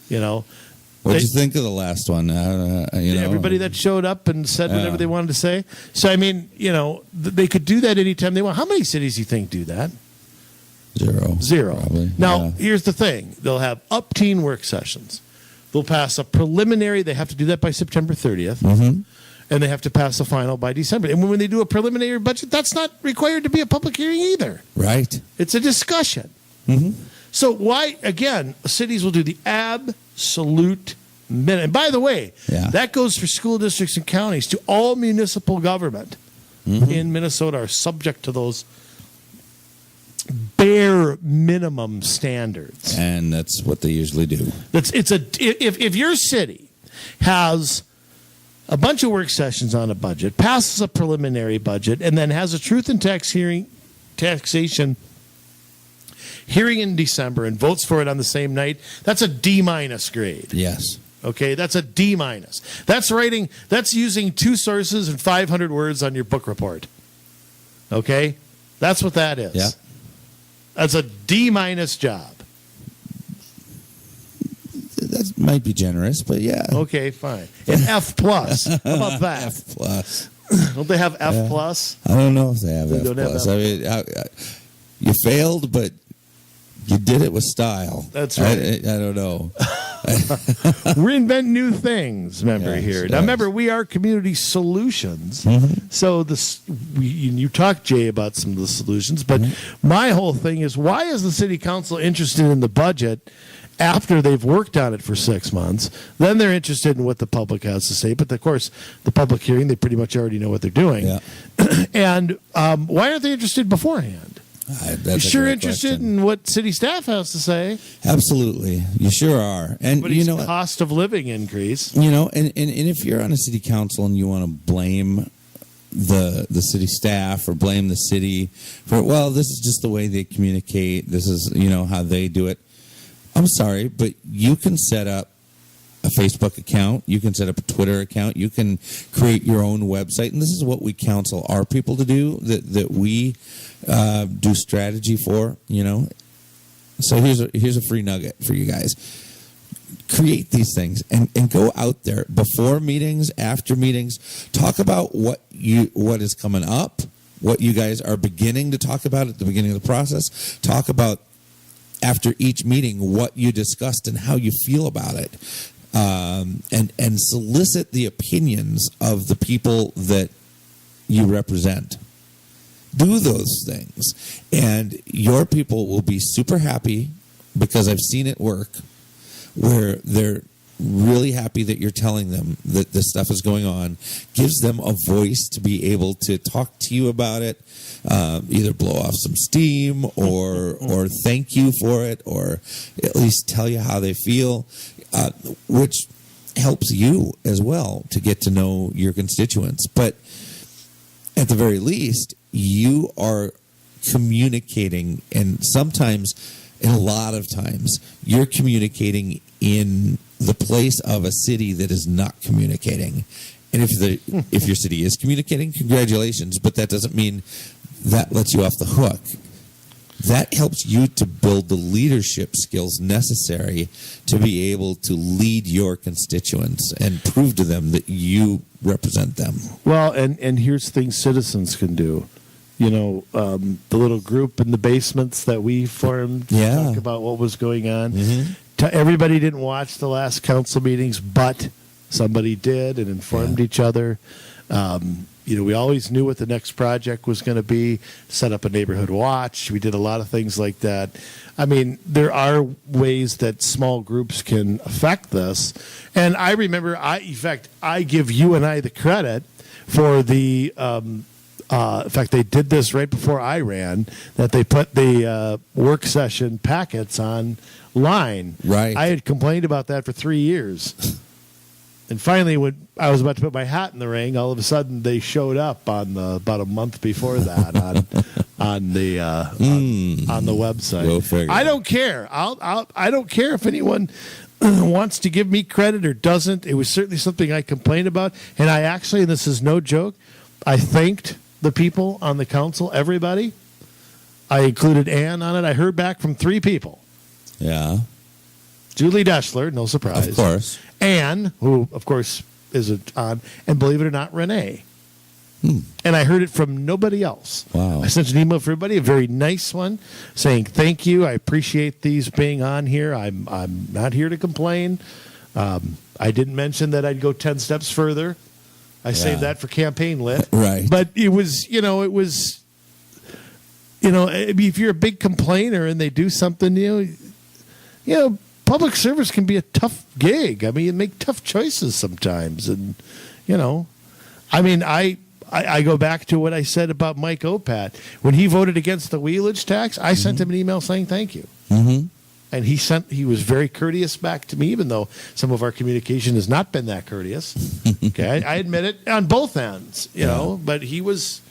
What did you think of the last one? Everybody that showed up and said whatever they wanted to say. So, I mean, they could do that anytime they want. How many cities do you think do that? Zero. Probably. Now, here's the thing. They'll have up-teen work sessions. They'll pass a preliminary. They have to do that by September 30th. Mm-hmm. And they have to pass a final by December. And when they do a preliminary budget, that's not required to be a public hearing either. Right. It's a discussion. Mm-hmm. So why, again, cities will do the absolute minimum. And by the way, that goes for school districts and counties to all municipal government in Minnesota are subject to those bare minimum standards. And that's what they usually do. If your city has a bunch of work sessions on a budget, passes a preliminary budget, and then has a truth and taxation hearing in December and votes for it on the same night, that's a D- grade. Yes. Okay, that's a D-. That's using 2 sources and 500 words on your book report. Okay? That's what that is. Yeah. That's a D- job. That might be generous, but yeah. Okay, fine. An F+. How about that? F+. Don't they have F+? I don't know if they have They F+. don't have F+. I mean, you failed, but you did it with style. That's right. I don't know. Reinvent new things, remember, Yes, here. yes. Now, remember, we are Community Solutions. Mm-hmm. So you talked, Jay, about some of the solutions, but my whole thing is, why is the city council interested in the budget after they've worked on it for 6 months? Then they're interested in what the public has to say. But, of course, the public hearing, they pretty much already know what they're doing. Yeah. And why aren't they interested beforehand? That's You're a sure great interested question. in what city staff has to say. Absolutely. You sure are. And But you it's know, cost of living increase. you know, and if you're on a city council and you want to blame the city staff or blame the city for, well, this is just the way they communicate, this is, you know, how they do it. I'm sorry, but you can set up a Facebook account, you can set up a Twitter account, you can create your own website, and this is what we counsel our people to do, that we do strategy for, you know. So here's a free nugget for you guys. Create these things and go out there before meetings, after meetings, talk about what is coming up, what you guys are beginning to talk about at the beginning of the process. Talk about after each meeting what you discussed and how you feel about it. And solicit the opinions of the people that you represent. Do those things, and your people will be super happy, because I've seen it work, where they're really happy that you're telling them that this stuff is going on. Gives them a voice to be able to talk to you about it, either blow off some steam or thank you for it, or at least tell you how they feel, which helps you as well to get to know your constituents. But at the very least, you are communicating, and sometimes, and a lot of times, you're communicating in the place of a city that is not communicating. And if your city is communicating, congratulations, but that doesn't mean that lets you off the hook. That helps you to build the leadership skills necessary to be able to lead your constituents and prove to them that you represent them. Well, and here's things citizens can do. You know, the little group in the basements that we formed to talk about what was going on. Mm-hmm. Everybody didn't watch the last council meetings, but somebody did and informed each other. You know, we always knew what the next project was going to be. Set up a neighborhood watch. We did a lot of things like that. I mean, there are ways that small groups can affect this. And I remember, in fact, I give you and I the credit for the. In fact, they did this right before I ran, that they put the work session packets online. Right. I had complained about that for 3 years. And finally, when I was about to put my hat in the ring, all of a sudden they showed up about a month before that on the website. Go figure. I don't care. I don't care if anyone wants to give me credit or doesn't. It was certainly something I complained about, and I actually, and this is no joke, I thanked the people on the council, everybody. I included Ann on it. I heard back from 3 people. Yeah. Julie Deschler, no surprise. Of course. Ann, who, of course, is on, and believe it or not, Renee. And I heard it from nobody else. Wow. I sent an email for everybody, a very nice one, saying, thank you. I appreciate these being on here. I'm not here to complain. I didn't mention that I'd go 10 steps further. I saved that for campaign lit. Right. But it was, if you're a big complainer and they do something, public service can be a tough gig. I mean, you make tough choices sometimes. And, I go back to what I said about Mike Opat. When he voted against the wheelage tax, I sent him an email saying thank you. Mm-hmm. And he was very courteous back to me, even though some of our communication has not been that courteous. Okay, I admit it on both ends, you know. But he was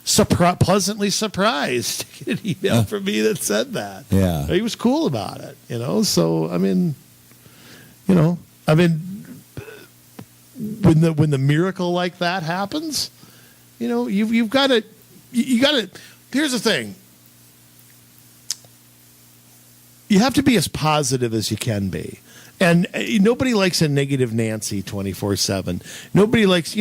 pleasantly surprised to get an email from me that said that. Yeah, he was cool about it, So when the miracle like that happens, you've got to. Here's the thing. you have to be as positive as you can be. And nobody likes a negative Nancy 24/7. Nobody likes,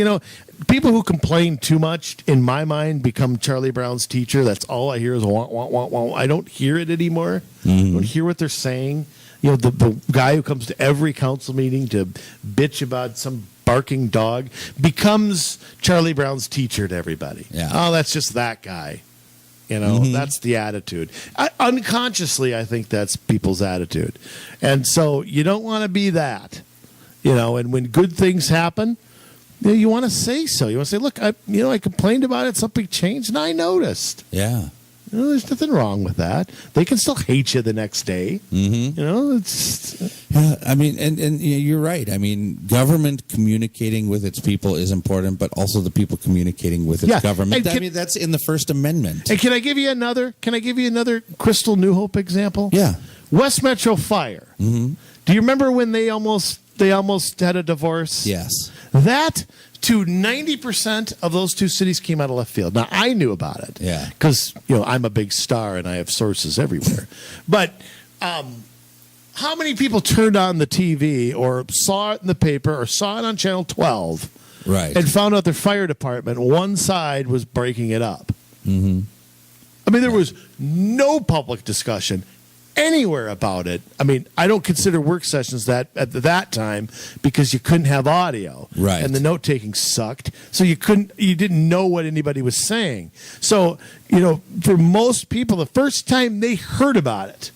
people who complain too much, in my mind, become Charlie Brown's teacher. That's all I hear is wah, wah, wah, wah. I don't hear it anymore. I don't hear what they're saying. The guy who comes to every council meeting to bitch about some barking dog becomes Charlie Brown's teacher to everybody. Yeah. Oh, that's just that guy. That's the attitude. Unconsciously, I think that's people's attitude. And so you don't want to be that. And when good things happen, you want to say so. You want to say, look, I complained about it, something changed, and I noticed. Yeah. There's nothing wrong with that. They can still hate you the next day. It's... Yeah, I mean, and you're right. I mean, government communicating with its people is important, but also the people communicating with its government. I mean, that's in the First Amendment. And can I give you another Crystal New Hope example? Yeah. West Metro Fire. Mm-hmm. Do you remember when they almost had a divorce? Yes. That to 90% of those two cities came out of left field. Now, I knew about it. Yeah. Because, I'm a big star and I have sources everywhere. But how many people turned on the TV or saw it in the paper or saw it on Channel 12 and found out their fire department, one side was breaking it up? Mm-hmm. I mean, there was no public discussion anywhere about it. I mean, I don't consider work sessions that at that time because you couldn't have audio, and the note taking sucked, so you didn't know what anybody was saying. So for most people, the first time they heard about it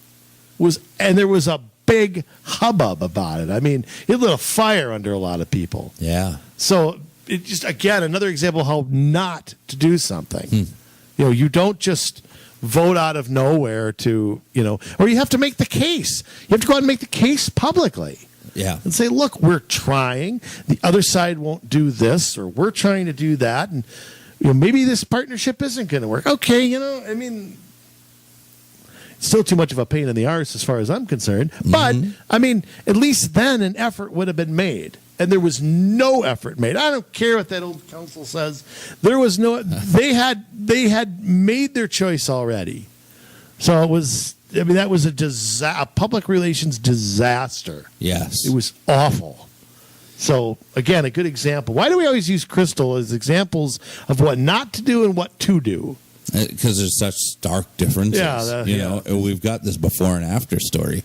and there was a big hubbub about it. I mean, it lit a fire under a lot of people. Yeah. So it just, again, another example of how not to do something. You don't just vote out of nowhere or you have to make the case. You have to go out and make the case publicly. Yeah. And say, look, we're trying. The other side won't do this, or we're trying to do that. And maybe this partnership isn't going to work. Okay, I mean, it's still too much of a pain in the arse as far as I'm concerned. But, I mean, at least then an effort would have been made. And there was no effort made. I don't care what that old council says. There was no. They had made their choice already. So it was. I mean, that was a public relations disaster. Yes, it was awful. So again, a good example. Why do we always use Crystal as examples of what not to do and what to do? Because there's such stark differences. Yeah, we've got this before and after story.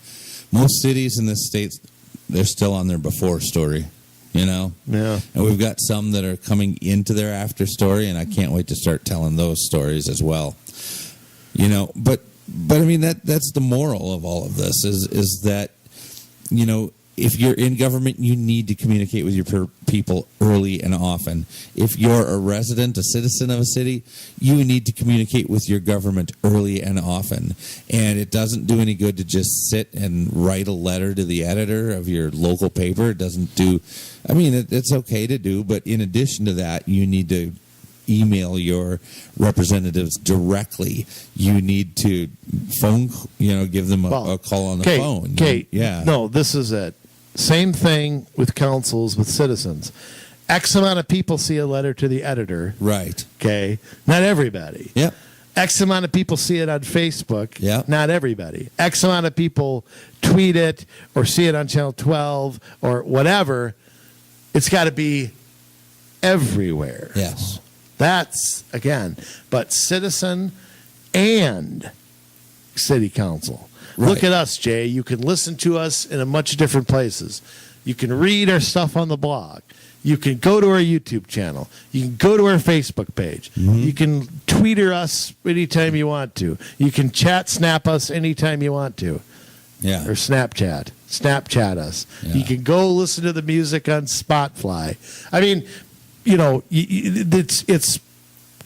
Most cities in this state, they're still on their before story. Yeah. And we've got some that are coming into their after story, and I can't wait to start telling those stories as well. But I mean, that's the moral of all of this is that, if you're in government, you need to communicate with your people early and often. If you're a resident, a citizen of a city, you need to communicate with your government early and often. And it doesn't do any good to just sit and write a letter to the editor of your local paper. It doesn't do. I mean, it's okay to do, but in addition to that, you need to email your representatives directly. You need to give them a call on the phone. Kate, no, this is it. Same thing with councils, with citizens. X amount of people see a letter to the editor. Right. Okay. Not everybody. Yep. X amount of people see it on Facebook. Yep. Not everybody. X amount of people tweet it or see it on Channel 12 or whatever. It's got to be everywhere. Yes. That's, again, but citizen and city council. Right. Look at us, Jay. You can listen to us in a much different places. You can read our stuff on the blog. You can go to our YouTube channel. You can go to our Facebook page. Mm-hmm. You can Twitter us anytime you want to. You can snap us anytime you want to. Yeah. Or Snapchat us. Yeah. You can go listen to the music on Spotify. I mean, it's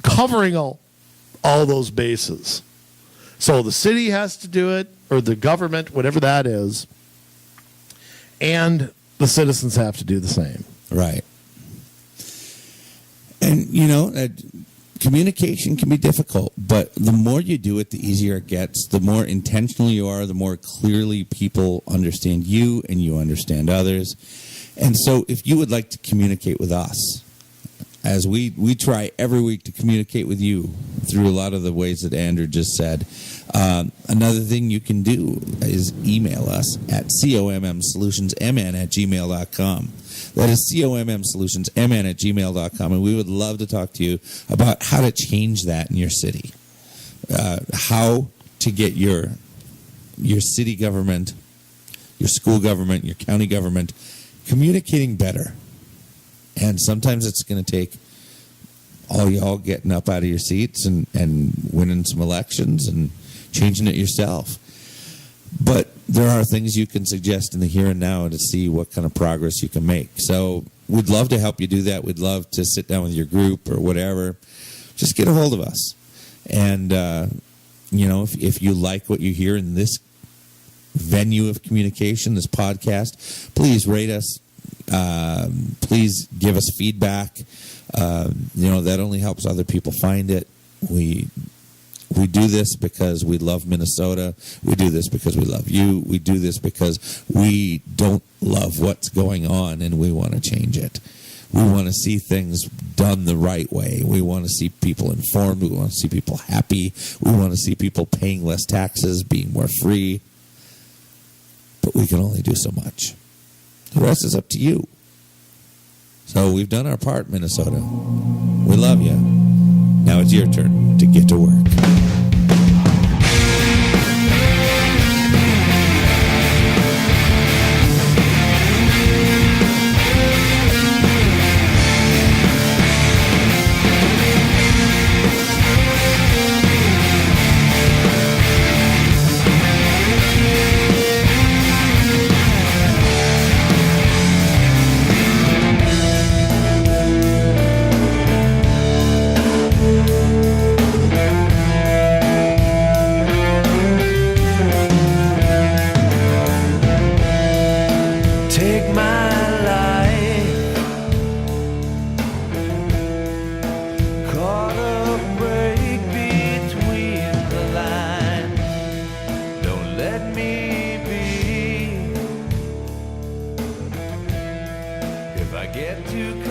covering all those bases. So the city has to do it, or the government, whatever that is, and the citizens have to do the same. Right. And, communication can be difficult, but the more you do it, the easier it gets. The more intentional you are, the more clearly people understand you and you understand others. And so if you would like to communicate with us, as we try every week to communicate with you through a lot of the ways that Andrew just said, Another thing you can do is email us at commsolutionsmn@gmail.com. That is commsolutionsmn@gmail.com, and we would love to talk to you about how to change that in your city, how to get your city government, your school government, your county government communicating better. And sometimes it's going to take all y'all getting up out of your seats and winning some elections and changing it yourself. But there are things you can suggest in the here and now to see what kind of progress you can make. So we'd love to help you do that. We'd love to sit down with your group or whatever. Just get a hold of us. And, if you like what you hear in this venue of communication, this podcast, please rate us. Please give us feedback. That only helps other people find it. We do this because we love Minnesota. We do this because we love you. We do this because we don't love what's going on and we want to change it. We want to see things done the right way. We want to see people informed. We want to see people happy. We want to see people paying less taxes, being more free. But we can only do so much. The rest is up to you. So we've done our part, Minnesota. We love you. Now it's your turn to get to work. If I get too